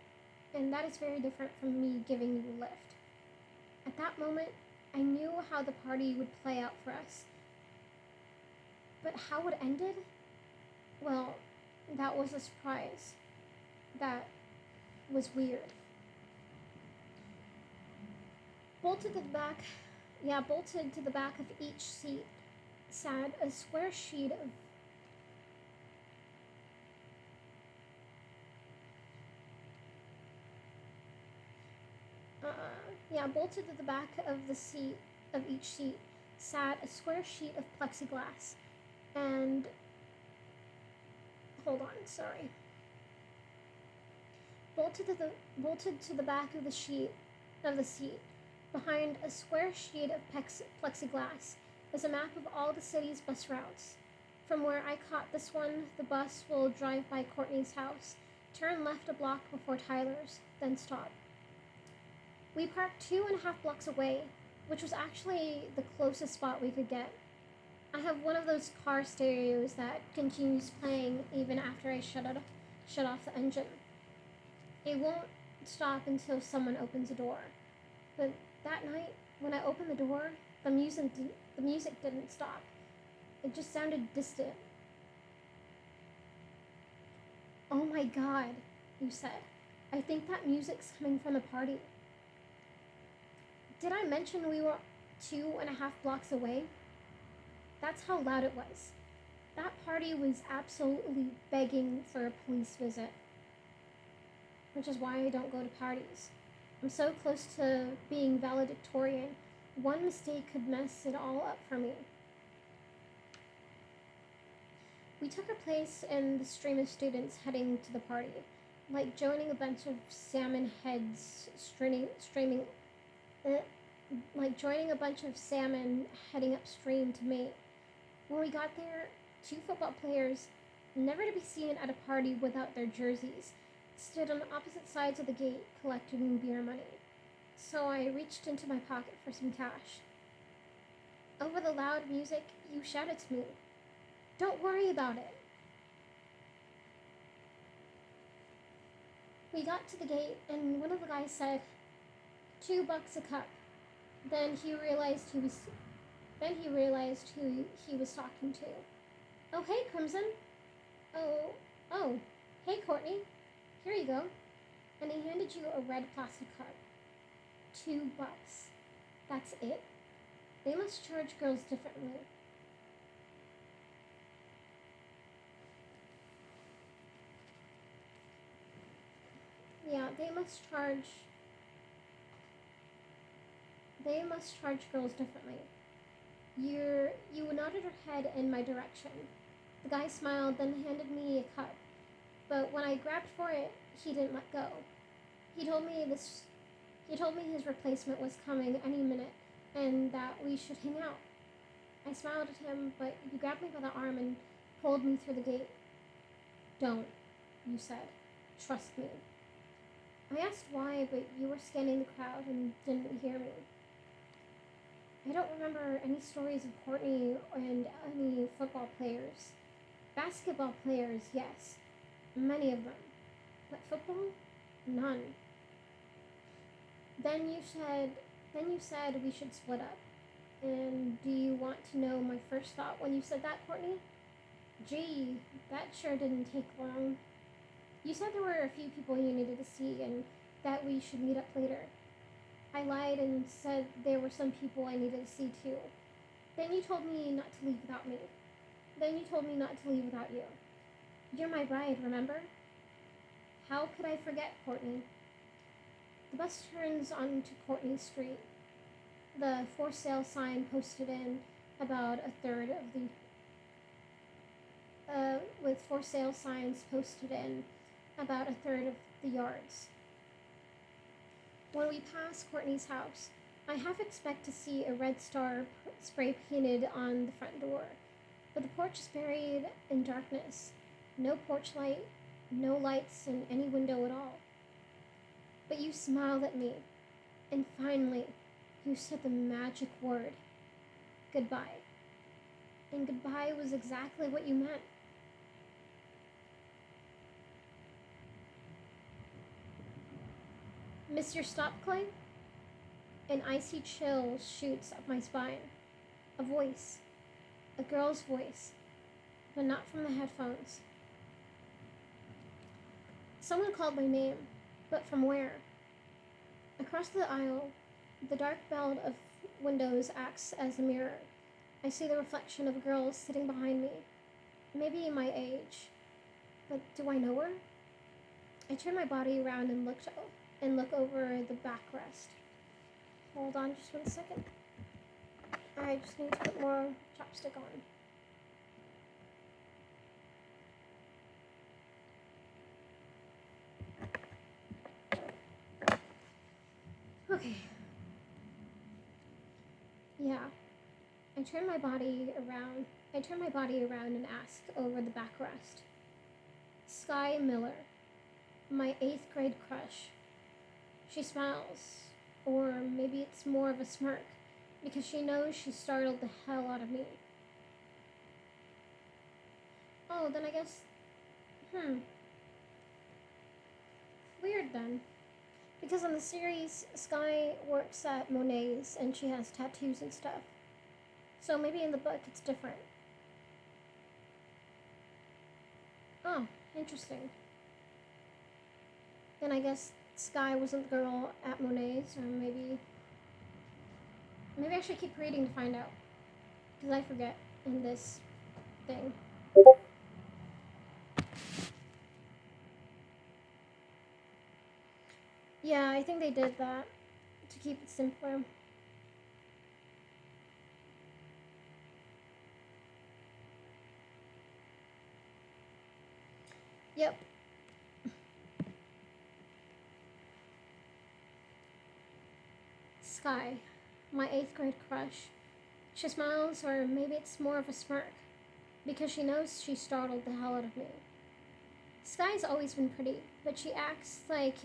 A: from me giving you a lift. At that moment, I knew how the party would play out for us. But how it ended? Well, that was a surprise. That was weird. Bolted to the back, bolted to the back of each seat sat a square sheet of bolted to the back of the seat of each seat sat a square sheet of plexiglass, and hold on, sorry. Bolted to the back of the seat behind a square sheet of plexiglass is a map of all the city's bus routes. From where I caught this one, the bus will drive by Courtney's house, turn left a block before Tyler's, then stop. We parked 2.5 blocks away, which was actually the closest spot we could get. I have one of those car stereos that continues playing even after I shut off the engine. It won't stop until someone opens the door. But that night, when I opened the door, the music didn't stop. It just sounded distant. "Oh my God," you said. "I think that music's coming from the party." Did I mention we were 2.5 blocks away? That's how loud it was. That party was absolutely begging for a police visit. Which is why I don't go to parties. I'm so close to being valedictorian, one mistake could mess it all up for me. We took our place in the stream of students heading to the party, like joining a bunch of salmon heads heading upstream to mate. When we got there, 2 football players, never to be seen at a party without their jerseys, stood on opposite sides of the gate collecting beer money. So I reached into my pocket for some cash. Over the loud music, you shouted to me, "Don't worry about it." We got to the gate and one of the guys said, $2 a cup. Then he realized who he was talking to. "Oh, hey, Crimson." Oh, hey, Courtney. Here you go." And he handed you a red plastic cup. $2. That's it? They must charge girls differently. Yeah, they must charge girls differently. You nodded her head in my direction. The guy smiled, then handed me a cup. But when I grabbed for it, he didn't let go. He told me his replacement was coming any minute and that we should hang out. I smiled at him, but you grabbed me by the arm and pulled me through the gate. "Don't," you said. "Trust me." I asked why, but you were scanning the crowd and didn't hear me. I don't remember any stories of Courtney and any football players. Basketball players, yes. Many of them. But football? None. Then you said we should split up. And do you want to know my first thought when you said that, Courtney? Gee, that sure didn't take long. You said there were a few people you needed to see and that we should meet up later. I lied and said there were some people I needed to see too. Then you told me not to leave without me. Then you told me not to leave without you. You're my bride, remember? How could I forget, Courtney? The bus turns onto Courtney Street. The for sale sign posted in about a third of the with for sale signs posted in about a third of the yards. When we pass Courtney's house, I half expect to see a red star spray painted on the front door, but the porch is buried in darkness. No porch light, no lights in any window at all. But you smiled at me, and finally, you said the magic word, goodbye. And goodbye was exactly what you meant. Miss your stop, Clay? An icy chill shoots up my spine. A voice. A girl's voice. But not from the headphones. Someone called my name. But from where? Across the aisle, the dark belt of windows acts as a mirror. I see the reflection of a girl sitting behind me, maybe my age. But do I know her? I turn my body around and look over the backrest. Hold on just 1 second. I just need to put more chapstick on. Okay. Yeah. I turn my body around and ask over the backrest. Sky Miller, my 8th grade crush. She smiles, or maybe it's more of a smirk, because she knows she startled the hell out of me. Oh, then I guess, weird then. Because in the series, Sky works at Monet's and she has tattoos and stuff. So maybe in the book it's different. Oh, interesting. Then I guess Sky wasn't the girl at Monet's, or maybe I should keep reading to find out. Because I forget in this thing. Yeah, I think they did that to keep it simpler. Yep. Sky, my 8th grade crush. She smiles, or maybe it's more of a smirk, because she knows she startled the hell out of me. Sky's always been pretty, but she acts like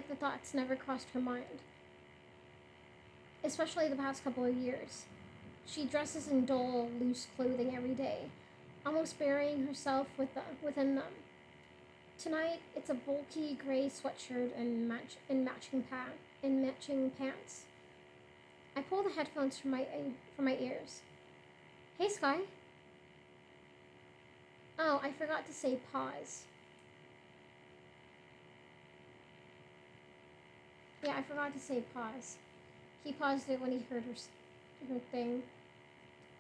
A: the thoughts never crossed her mind, especially the past couple of years. She dresses in dull, loose clothing every day, almost burying herself within them. Tonight, it's a bulky gray sweatshirt and matching pants. I pull the headphones from my ears. Hey, Sky. Oh, I forgot to say pause. Yeah, I forgot to say pause. He paused it when he heard her thing.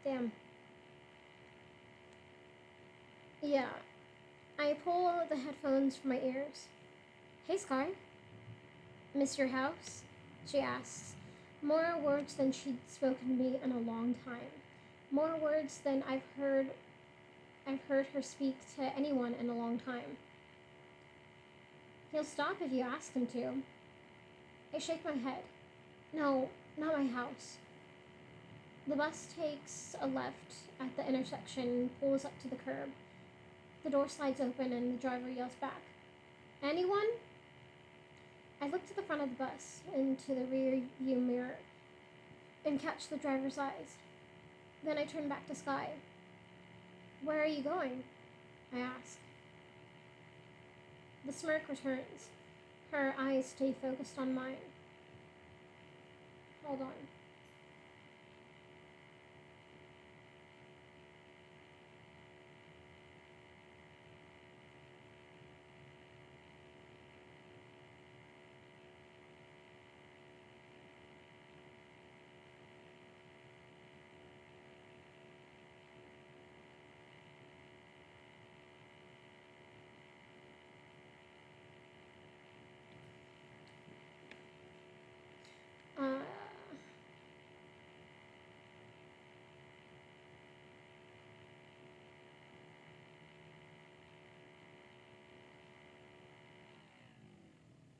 A: Damn. Yeah, I pull the headphones from my ears. Hey, Sky. Miss your house? She asks. More words than she'd spoken to me in a long time. More words than I've heard her speak to anyone in a long time. He'll stop if you ask him to. I shake my head. No, not my house. The bus takes a left at the intersection and pulls up to the curb. The door slides open and the driver yells back. Anyone? I look to the front of the bus, into the rear view mirror, and catch the driver's eyes. Then I turn back to Sky. Where are you going? I ask. The smirk returns. Her eyes stay focused on mine. Hold on. Uh,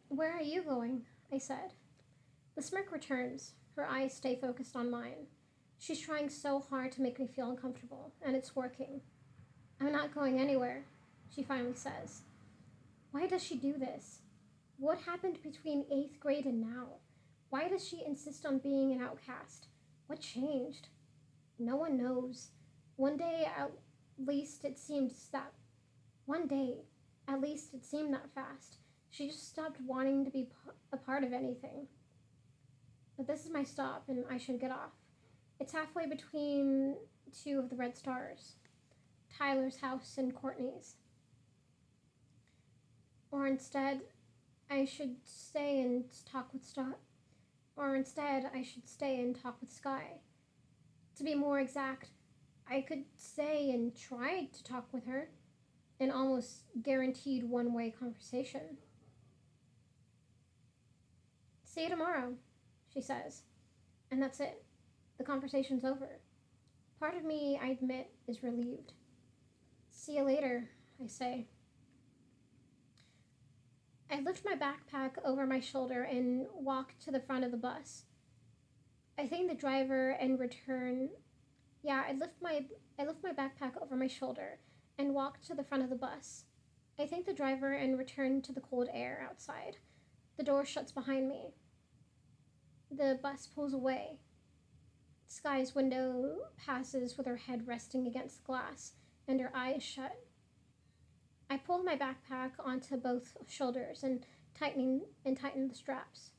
A: where are you going? I said. The smirk returns. Her eyes stay focused on mine. She's trying so hard to make me feel uncomfortable, and it's working. I'm not going anywhere, she finally says. Why does she do this? What happened between 8th grade and now? Why does she insist on being an outcast? What changed? No one knows. One day, at least it seemed that. One day, at least it seemed that fast. She just stopped wanting to be a part of anything. But this is my stop, and I should get off. It's halfway between two of the red stars, Tyler's house and Courtney's. Or instead, I should stay and talk with Star. Or instead, I should stay and talk with Sky. To be more exact, I could stay and try to talk with her. An almost guaranteed one-way conversation. See you tomorrow, she says. And that's it. The conversation's over. Part of me, I admit, is relieved. See you later, I say. I lift my backpack over my shoulder and walk to the front of the bus. I thank the driver and return. I lift my backpack over my shoulder and walk to the front of the bus. I thank the driver and return to the cold air outside. The door shuts behind me. The bus pulls away. Sky's window passes with her head resting against the glass and her eyes shut. I pull my backpack onto both shoulders and tighten the straps.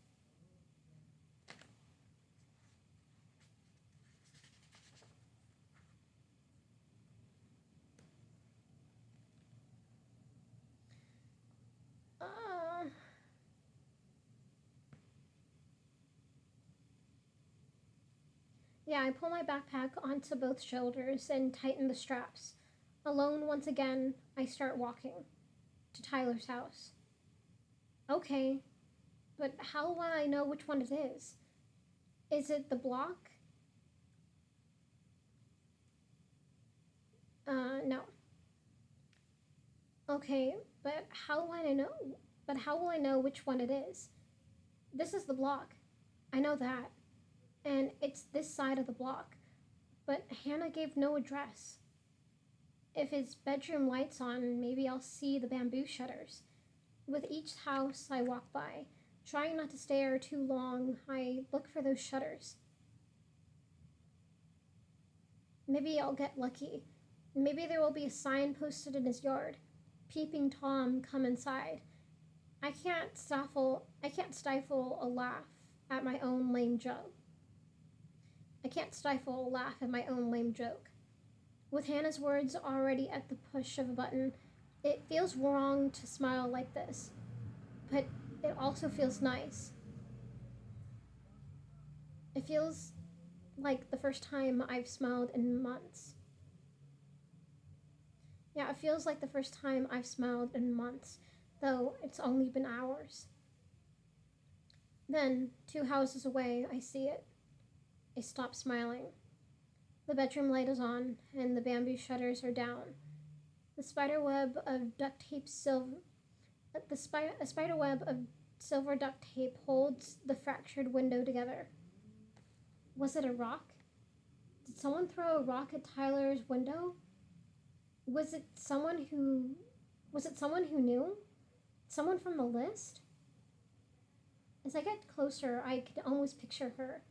A: I pull my backpack onto both shoulders and tighten the straps. Alone once again, I start walking to Tyler's house. Okay, but how will I know which one it is? Is it the block? No. Okay, but how will I know? But how will I know which one it is? This is the block. I know that. And it's this side of the block. But Hannah gave no address. If his bedroom light's on, maybe I'll see the bamboo shutters. With each house I walk by, trying not to stare too long, I look for those shutters. Maybe I'll get lucky. Maybe there will be a sign posted in his yard. Peeping Tom, come inside. I can't stifle a laugh at my own lame joke. With Hannah's words already at the push of a button, it feels wrong to smile like this. But it also feels nice. It feels like the first time I've smiled in months. It feels like the first time I've smiled in months, though it's only been hours. Then, 2 houses away, I see it. I stop smiling. The bedroom light is on, and the bamboo shutters are down. A spider web of silver duct tape holds the fractured window together. Was it a rock? Did someone throw a rock at Tyler's window? Was it someone who knew? Someone from the list? As I get closer, I can almost picture her,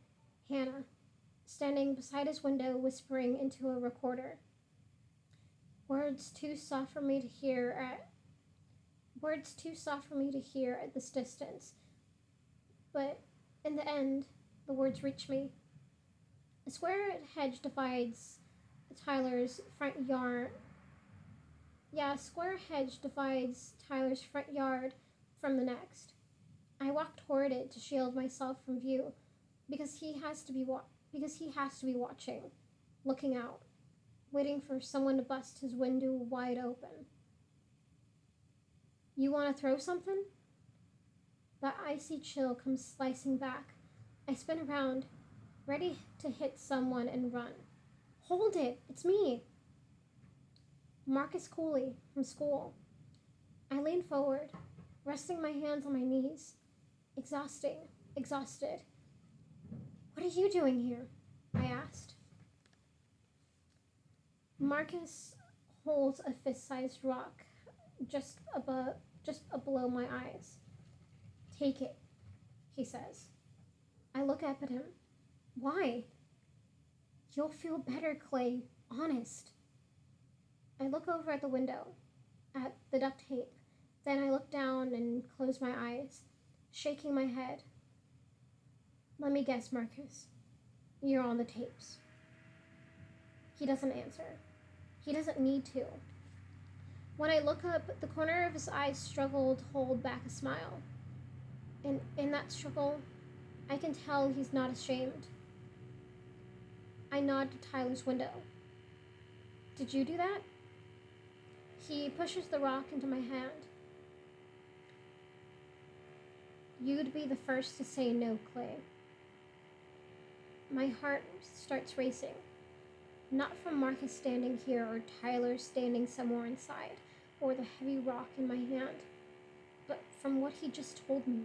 A: Hannah, standing beside his window whispering into a recorder. Words too soft for me to hear at this distance. But in the end, the words reach me. A square hedge divides Tyler's front yard. A square hedge divides Tyler's front yard from the next. I walk toward it to shield myself from view, because he has to be watching, looking out, waiting for someone to bust his window wide open. You want to throw something? The icy chill comes slicing back. I spin around, ready to hit someone and run. Hold it! It's me! Marcus Cooley, from school. I lean forward, resting my hands on my knees. Exhausted. What are you doing here? I asked. Marcus holds a fist-sized rock just below my eyes. Take it, he says. I look up at him. Why? You'll feel better, Clay. Honest. I look over at the window, at the duct tape. Then I look down and close my eyes, shaking my head. Let me guess, Marcus. You're on the tapes. He doesn't answer. He doesn't need to. When I look up, the corner of his eyes struggle to hold back a smile. And in that struggle, I can tell he's not ashamed. I nod to Tyler's window. Did you do that? He pushes the rock into my hand. You'd be the first to say no, Clay. My heart starts racing. Not from Marcus standing here or Tyler standing somewhere inside, or the heavy rock in my hand, but from what he just told me.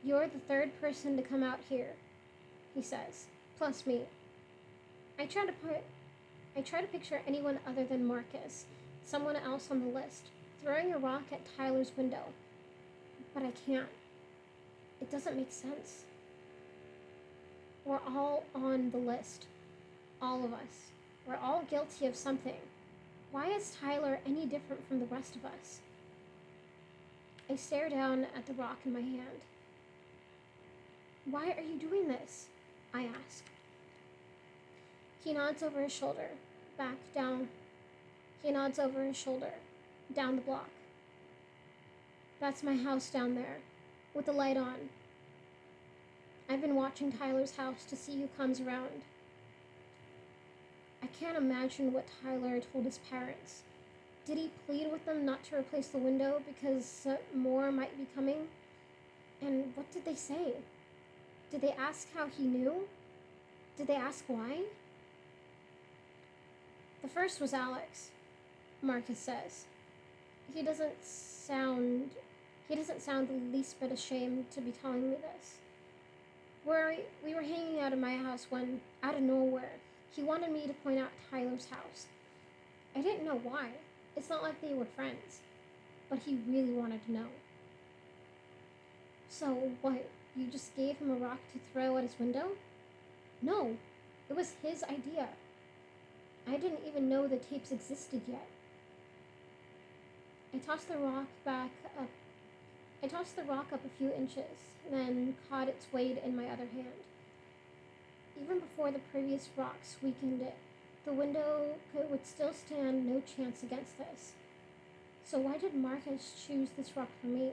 A: You're the third person to come out here, he says, plus me. I try to picture anyone other than Marcus, someone else on the list, throwing a rock at Tyler's window. But I can't. It doesn't make sense. We're all on the list. All of us. We're all guilty of something. Why is Tyler any different from the rest of us? I stare down at the rock in my hand. Why are you doing this? I ask. He nods over his shoulder, down the block. That's my house down there, with the light on. I've been watching Tyler's house to see who comes around. I can't imagine what Tyler told his parents. Did he plead with them not to replace the window because more might be coming? And what did they say? Did they ask how he knew? Did they ask why? The first was Alex, Marcus says. He doesn't sound the least bit ashamed to be telling me this. We were hanging out in my house when, out of nowhere, he wanted me to point out Tyler's house. I didn't know why. It's not like they were friends. But he really wanted to know. So, what? You just gave him a rock to throw at his window? No, it was his idea. I didn't even know the tapes existed yet. I tossed the rock up a few inches, then caught its weight in my other hand. Even before the previous rocks weakened it, the window would still stand no chance against this. So why did Marcus choose this rock for me?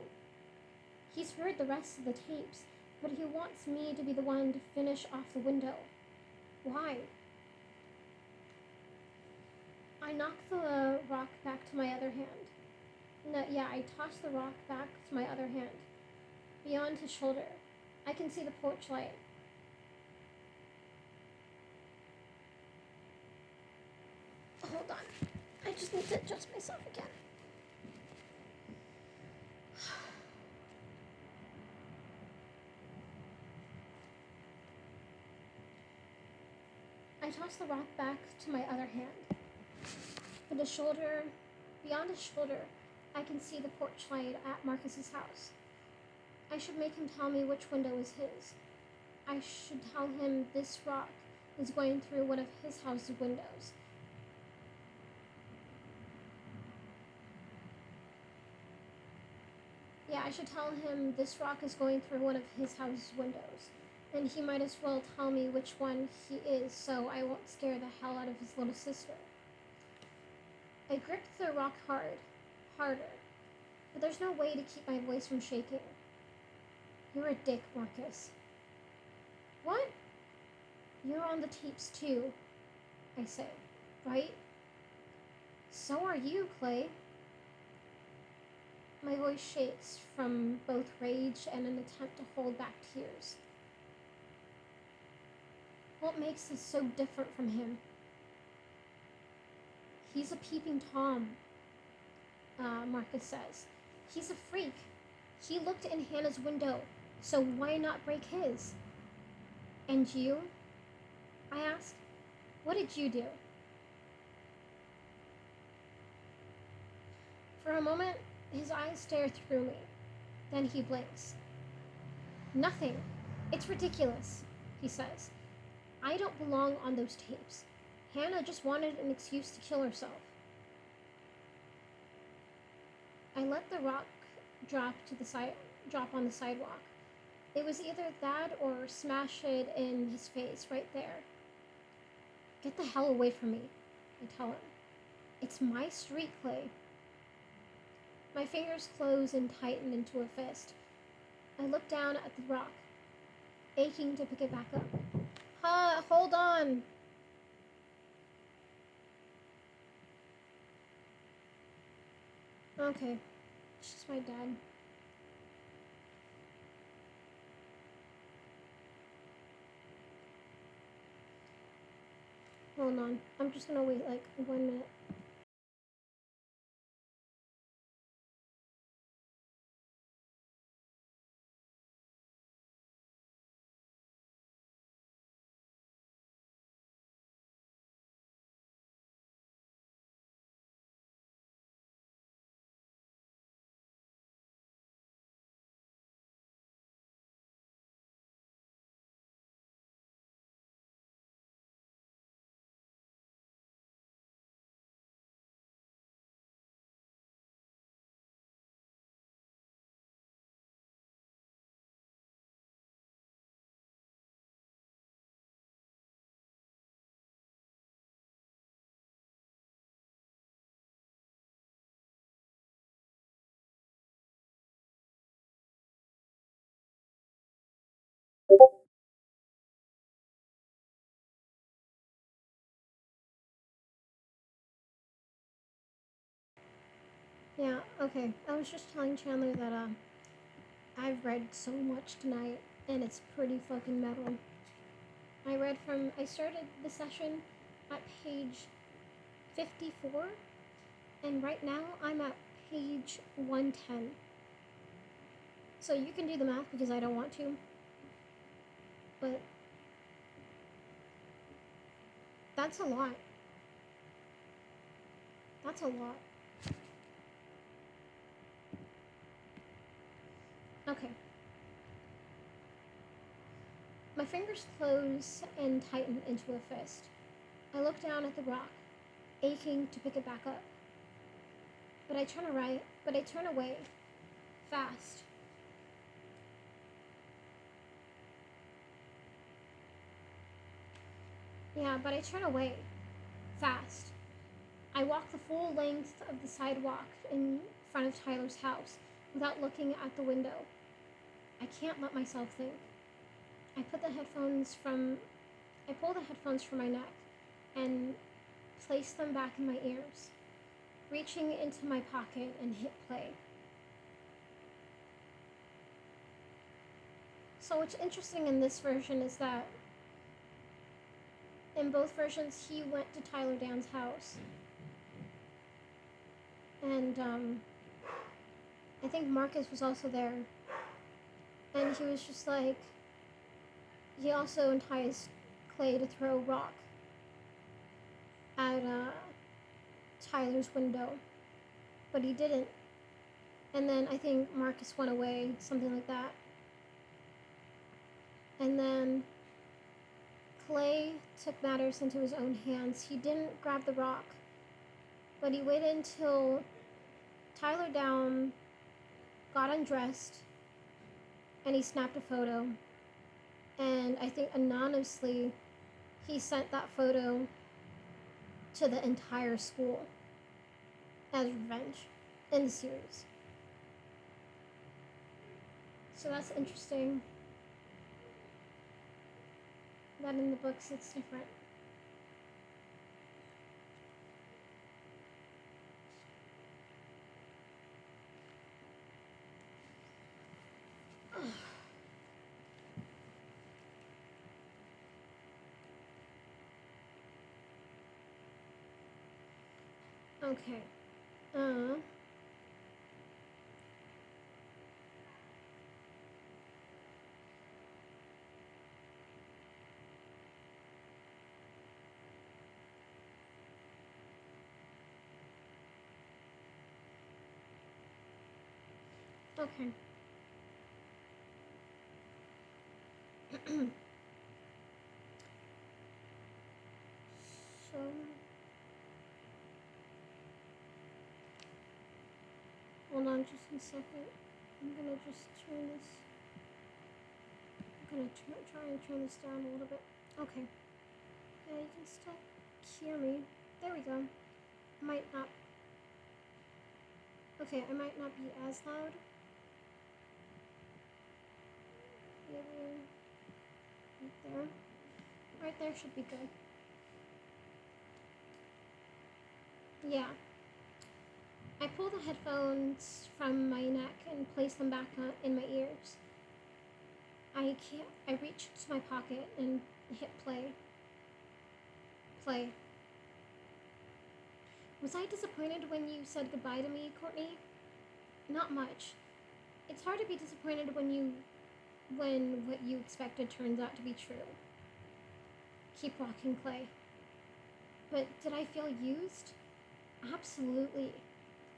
A: He's heard the rest of the tapes, but he wants me to be the one to finish off the window. Why? I knocked the rock back to my other hand. I tossed the rock back to my other hand. Beyond his shoulder, I can see the porch light. Hold on. I just need to adjust myself again. I tossed the rock back to my other hand. Beyond his shoulder, I can see the porch light at Marcus's house. I should make him tell me which window is his. I should tell him this rock is going through one of his house's windows. I should tell him this rock is going through one of his house's windows. And he might as well tell me which one he is so I won't scare the hell out of his little sister. I gripped the rock harder, but there's no way to keep my voice from shaking. You're a dick, Marcus. What? You're on the tapes too, I say, right? So are you, Clay. My voice shakes from both rage and an attempt to hold back tears. What makes this so different from him? He's a peeping Tom, Marcus says. He's a freak. He looked in Hannah's window, so why not break his? And you? I ask. What did you do? For a moment, his eyes stare through me. Then he blinks. Nothing. It's ridiculous, he says. I don't belong on those tapes. Hannah just wanted an excuse to kill herself. I let the rock drop on the sidewalk. It was either that or smash it in his face right there. Get the hell away from me, I tell him. It's my street, Clay. My fingers close and tighten into a fist. I look down at the rock, aching to pick it back up. Hold on. Okay, it's just my dad. Hold on, I'm just gonna wait like 1 minute. Yeah, okay. I was just telling Chandler that I've read so much tonight and it's pretty fucking metal. I started the session at page 54 and right now I'm at page 110. So you can do the math because I don't want to. But that's a lot. That's a lot. Okay. My fingers close and tighten into a fist. I look down at the rock, aching to pick it back up. But I turn away, fast. Yeah, but I turn away, fast. I walk the full length of the sidewalk in front of Tyler's house without looking at the window. I can't let myself think. I pull the headphones from my neck and place them back in my ears, reaching into my pocket and hit play. So what's interesting in this version is that in both versions he went to Tyler Dan's house. And I think Marcus was also there. And he was just like, he also enticed Clay to throw a rock at Tyler's window. But he didn't. And then I think Marcus went away, something like that. And then Clay took matters into his own hands. He didn't grab the rock, but he waited until Tyler Down got undressed and he snapped a photo. And I think anonymously he sent that photo to the entire school as revenge in the series. So that's interesting. That in the books it's different. Okay. Okay. So hold on just a second. I'm gonna just turn this. I'm gonna try and turn this down a little bit. Okay. Yeah, you can still hear me. There we go. Might not. Okay, I might not be as loud. Maybe right there. Right there should be good. Yeah. I pull the headphones from my neck and place them back in my ears. I reach to my pocket and hit play. Play. Was I disappointed when you said goodbye to me, Courtney? Not much. It's hard to be disappointed when what you expected turns out to be true. Keep walking, Clay. But did I feel used? Absolutely.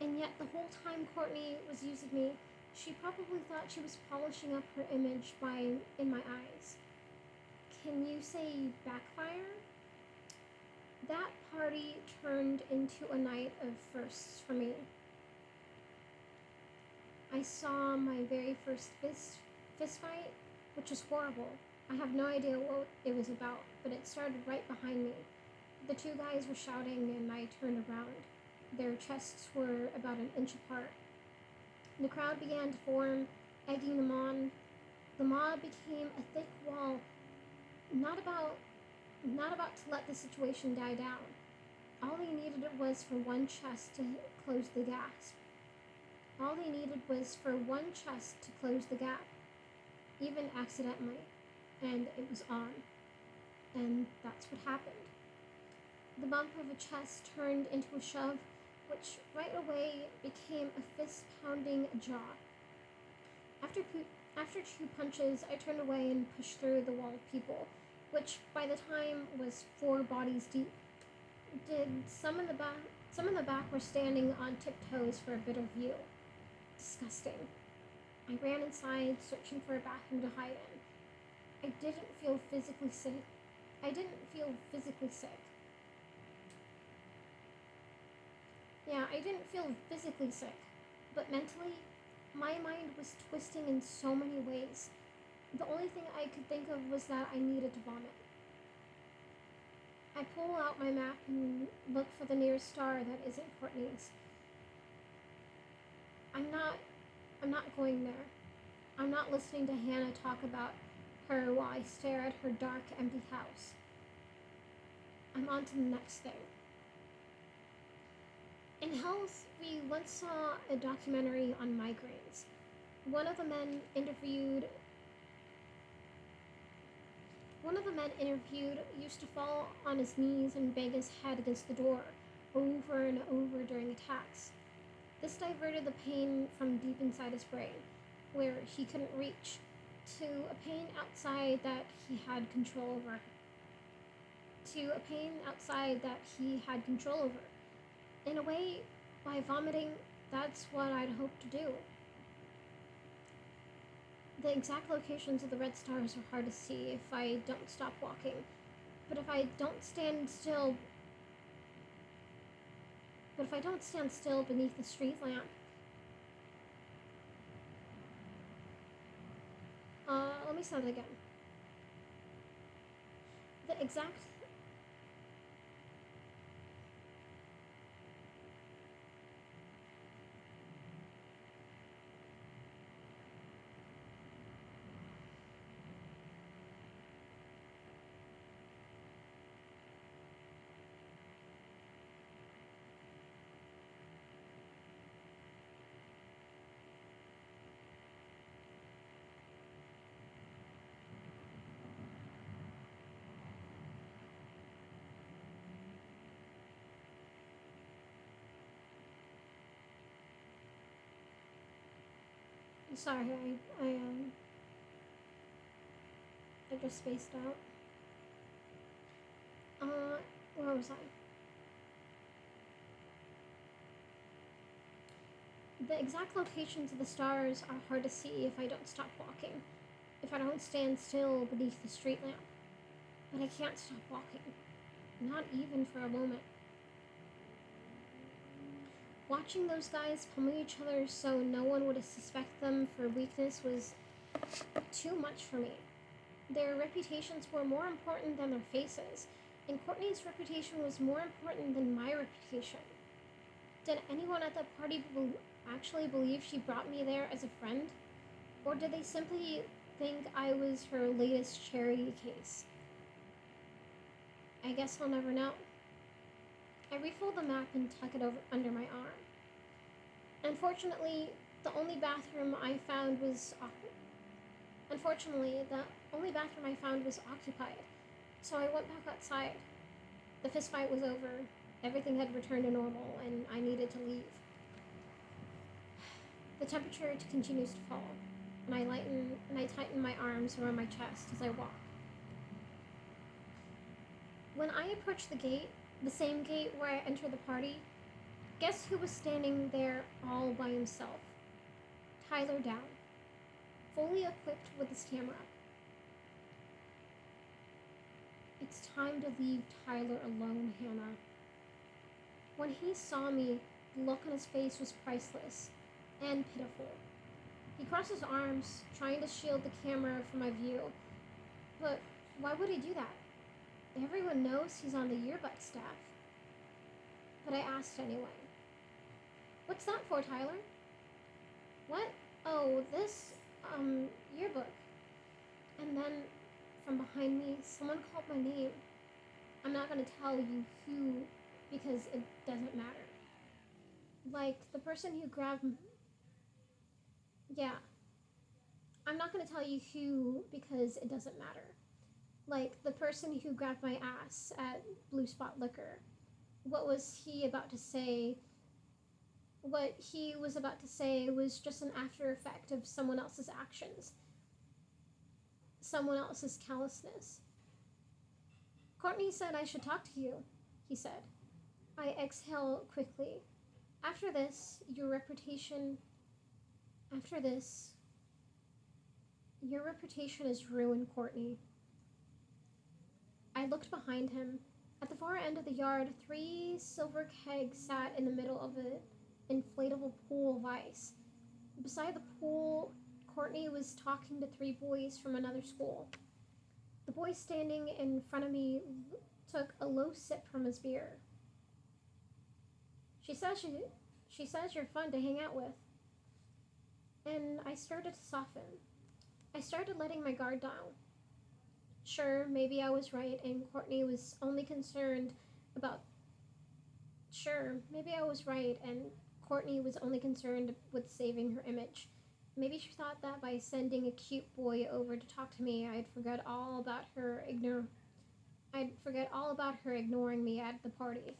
A: And yet the whole time Courtney was using me, she probably thought she was polishing up her image in my eyes. Can you say backfire? That party turned into a night of firsts for me. I saw my very first fist fight, which was horrible. I have no idea what it was about, but it started right behind me. The two guys were shouting and I turned around. Their chests were about an inch apart. The crowd began to form, egging them on. The mob became a thick wall, not about to let the situation die down. All they needed was for one chest to close the gasp. All they needed was for one chest to close the gap, even accidentally, and it was on. And that's what happened. The bump of a chest turned into a shove, which right away became a fist-pounding jaw. After two punches, I turned away and pushed through the wall of people, which by the time was 4 bodies deep. Some in the back were standing on tiptoes for a better view. Disgusting. I ran inside, searching for a bathroom to hide in. I didn't feel physically sick. Yeah, I didn't feel physically sick, but mentally, my mind was twisting in so many ways. The only thing I could think of was that I needed to vomit. I pull out my map and look for the nearest star that isn't Courtney's. I'm not going there. I'm not listening to Hannah talk about her while I stare at her dark, empty house. I'm on to the next thing. In health, we once saw a documentary on migraines. One of the men interviewed used to fall on his knees and bang his head against the door over and over during attacks. This diverted the pain from deep inside his brain, where he couldn't reach, to a pain outside that he had control over. In a way, by vomiting, that's what I'd hoped to do. The exact locations of the red stars are hard to see if I don't stop walking, but if I don't stand still beneath the street lamp, let me say that again. The exact Sorry, I just spaced out. Where was I? The exact locations of the stars are hard to see if I don't stop walking, if I don't stand still beneath the street lamp. But I can't stop walking, not even for a moment. Watching those guys pummel each other so no one would suspect them for weakness was too much for me. Their reputations were more important than their faces, And Courtney's reputation was more important than my reputation. Did anyone at the party actually believe she brought me there as a friend? Or did they simply think I was her latest charity case? I guess I'll never know. I refold the map and tuck it over under my arm. Unfortunately, the only bathroom I found was occupied, so I went back outside. The fistfight was over, everything had returned to normal, and I needed to leave. The temperature continues to fall, and I tighten my arms around my chest as I walk. When I approach the gate, the same gate where I enter the party, guess who was standing there all by himself? Tyler Down, fully equipped with his camera. It's time to leave Tyler alone, Hannah. When he saw me, the look on his face was priceless and pitiful. He crossed his arms, trying to shield the camera from my view. But why would he do that? Everyone knows he's on the yearbook staff. But I asked anyway. What's that for, Tyler? What? Oh, this, yearbook. And then, from behind me, someone called my name. I'm not gonna tell you who, because it doesn't matter. Like, the person who grabbed Yeah. I'm not gonna tell you who, because it doesn't matter. Like, the person who grabbed my ass at Blue Spot Liquor. What he was about to say was just an after effect of someone else's actions, someone else's callousness. Courtney said I should talk to you, he said. I exhale quickly. After this, your reputation is ruined, Courtney. I looked behind him. At the far end of the yard, 3 silver kegs sat in the middle of an inflatable pool of ice. Beside the pool, Courtney was talking to 3 boys from another school. The boy standing in front of me took a low sip from his beer. She says you're fun to hang out with. And I started to soften. I started letting my guard down. Sure, maybe I was right, and Courtney was only concerned with saving her image. Maybe she thought that by sending a cute boy over to talk to me, I'd forget all about her ignoring me at the party.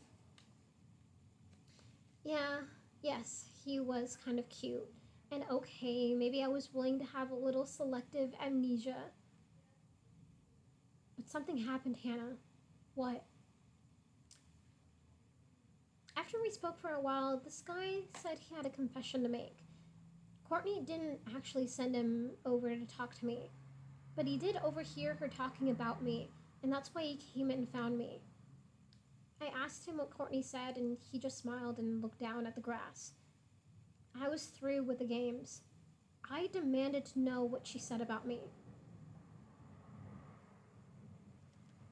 A: Yes, he was kind of cute. And okay, maybe I was willing to have a little selective amnesia. But something happened, Hannah. What? After we spoke for a while, this guy said he had a confession to make. Courtney didn't actually send him over to talk to me, but he did overhear her talking about me, and that's why he came and found me. I asked him what Courtney said, and he just smiled and looked down at the grass. I was through with the games. I demanded to know what she said about me.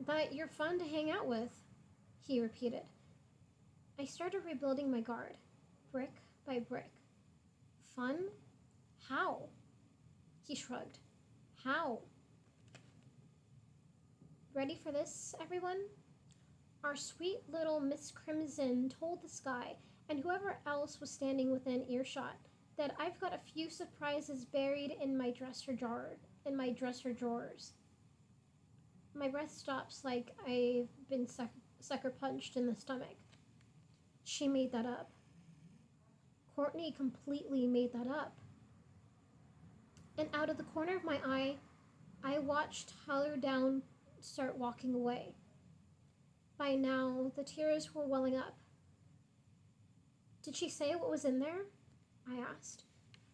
A: That you're fun to hang out with, he repeated. I started rebuilding my guard, brick by brick. Fun? How? He shrugged. How? Ready for this, everyone? Our sweet little Miss Crimson told the sky, and whoever else was standing within earshot, that I've got a few surprises buried in my dresser drawers. My breath stops like I've been sucker punched in the stomach. She made that up. Courtney completely made that up. And out of the corner of my eye, I watched Tyler Down start walking away. By now, the tears were welling up. Did she say what was in there? I asked.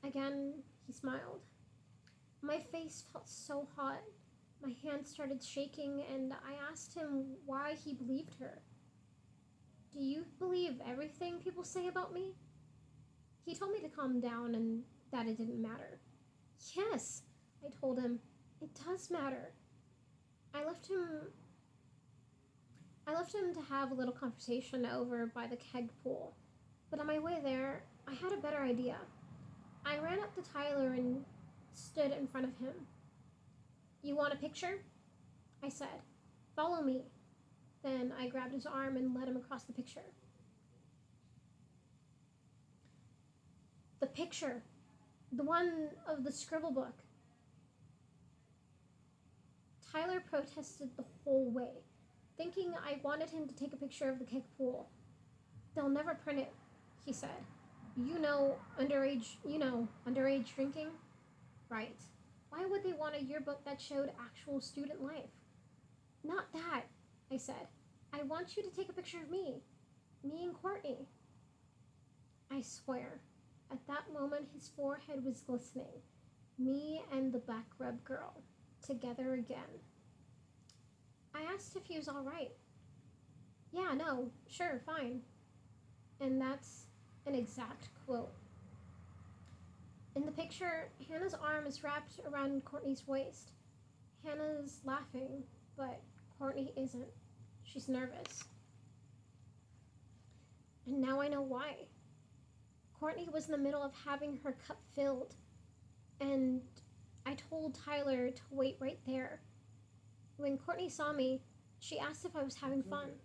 A: Again, he smiled. My face felt so hot. My hands started shaking, and I asked him why he believed her. Do you believe everything people say about me? He told me to calm down and that it didn't matter. Yes, I told him, it does matter. I left him I left him to have a little conversation over by the keg pool, but on my way there, I had a better idea. I ran up to Tyler and stood in front of him. "You want a picture?" I said. "Follow me." Then I grabbed his arm and led him across the picture. The picture, the one of the scribble book. Tyler protested the whole way, thinking I wanted him to take a picture of the keg pool. "They'll never print it," he said. Underage drinking? Right. Why would they want a yearbook that showed actual student life?" "Not that," I said. "I want you to take a picture of me and Courtney." I swear, at that moment his forehead was glistening. Me and the back rub girl, together again. I asked if he was all right. "Yeah, no, sure, fine." And that's an exact quote. In the picture, Hannah's arm is wrapped around Courtney's waist. Hannah's laughing, but Courtney isn't. She's nervous. And now I know why. Courtney was in the middle of having her cup filled, and I told Tyler to wait right there. When Courtney saw me, she asked if I was having fun.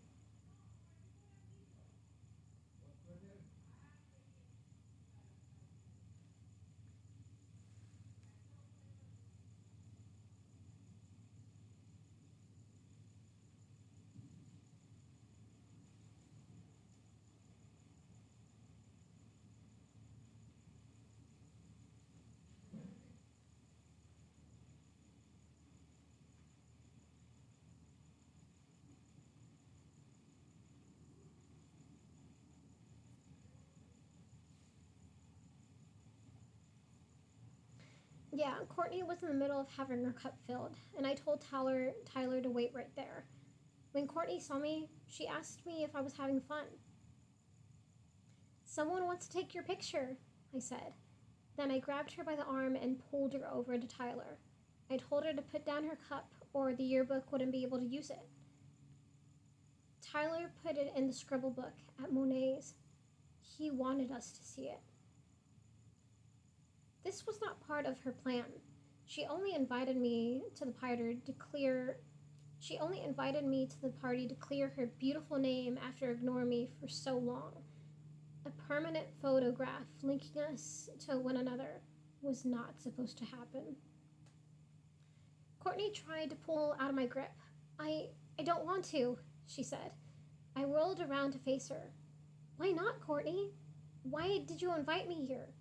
A: Yeah, Courtney was in the middle of having her cup filled, and I told Tyler to wait right there. When Courtney saw me, she asked me if I was having fun. "Someone wants to take your picture," I said. Then I grabbed her by the arm and pulled her over to Tyler. I told her to put down her cup or the yearbook wouldn't be able to use it. Tyler put it in the scribble book at Monet's. He wanted us to see it. This was not part of her plan. She only invited me to the party to clear her beautiful name after ignoring me for so long. A permanent photograph linking us to one another was not supposed to happen. Courtney tried to pull out of my grip. I don't want to," she said. I whirled around to face her. "Why not, Courtney? Why did you invite me here?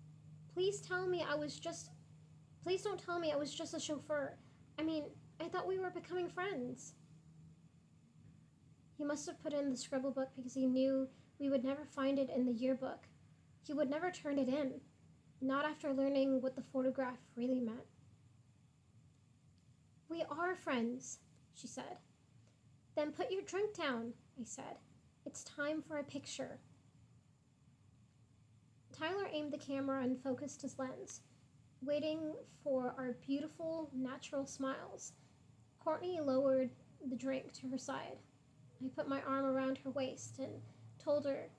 A: Please don't tell me I was just a chauffeur. I thought we were becoming friends." He must have put in the scribble book because he knew we would never find it in the yearbook. He would never turn it in, not after learning what the photograph really meant. "We are friends," she said. "Then put your drink down," I said. "It's time for a picture." Tyler aimed the camera and focused his lens, waiting for our beautiful, natural smiles. Courtney lowered the drink to her side. I put my arm around her waist and told her,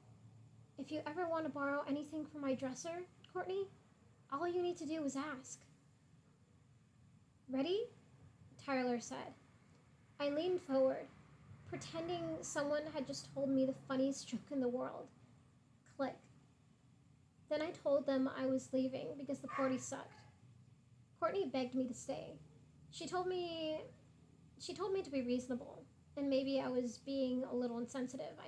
A: "If you ever want to borrow anything from my dresser, Courtney, all you need to do is ask." "Ready?" Tyler said. I leaned forward, pretending someone had just told me the funniest joke in the world. Click. Then I told them I was leaving because the party sucked. Courtney begged me to stay. She told me to be reasonable, and maybe I was being a little insensitive.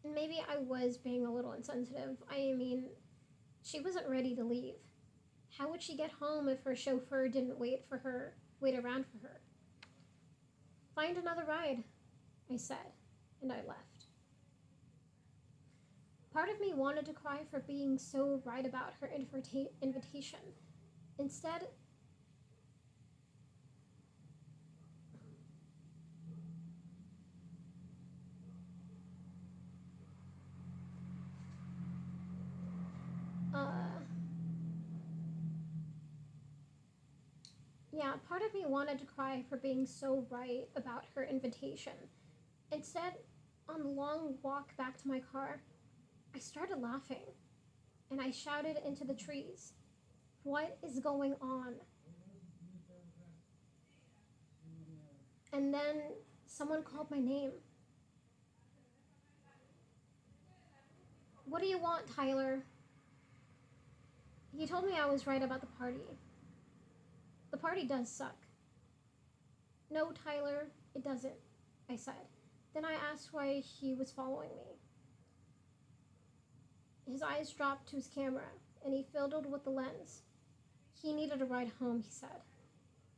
A: Maybe I was being a little insensitive. She wasn't ready to leave. How would she get home if her chauffeur didn't wait around for her? "Find another ride," I said, and I left. Part of me wanted to cry for being so right about her invitation. Instead, uh, Yeah, part of me wanted to cry for being so right about her invitation. Instead, on the long walk back to my car, I started laughing and I shouted into the trees, "What is going on?" And then someone called my name. "What do you want, Tyler?" He told me I was right about the party. The party does suck. "No, Tyler, it doesn't," I said. Then I asked why he was following me. His eyes dropped to his camera, and he fiddled with the lens. He needed a ride home, he said.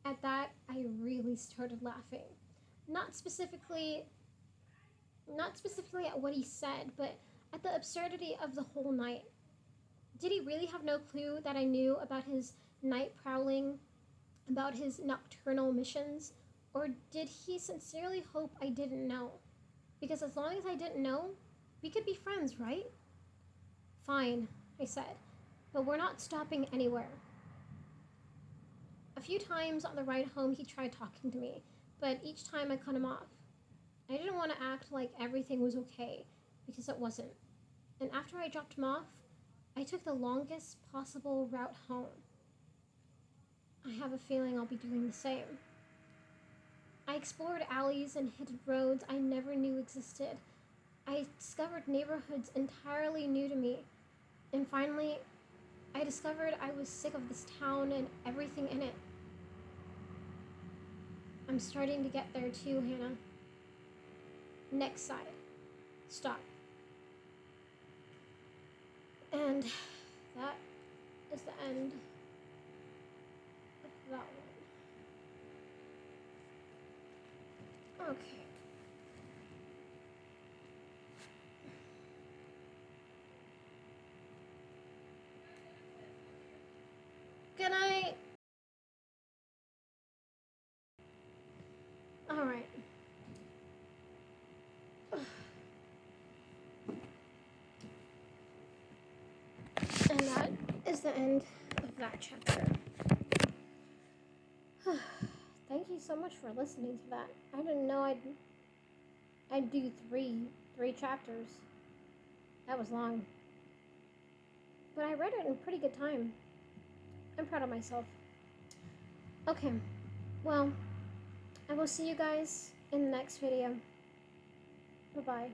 A: At that, I really started laughing. Not specifically not specifically at what he said, but at the absurdity of the whole night. Did he really have no clue that I knew about his night prowling, about his nocturnal missions? Or did he sincerely hope I didn't know? Because as long as I didn't know, we could be friends, right? "Fine," I said, "but we're not stopping anywhere." A few times on the ride home, he tried talking to me, but each time I cut him off. I didn't want to act like everything was okay, because it wasn't. And after I dropped him off, I took the longest possible route home. I have a feeling I'll be doing the same. I explored alleys and hidden roads I never knew existed. I discovered neighborhoods entirely new to me. And finally, I discovered I was sick of this town and everything in it. I'm starting to get there too, Hannah. Next side. Stop. And that is the end of that one. Okay. Good night. Alright. And that is the end of that chapter. Thank you so much for listening to that. I didn't know I'd do three chapters. That was long. But I read it in pretty good time. I'm proud of myself. Okay, well, I will see you guys in the next video. Bye-bye.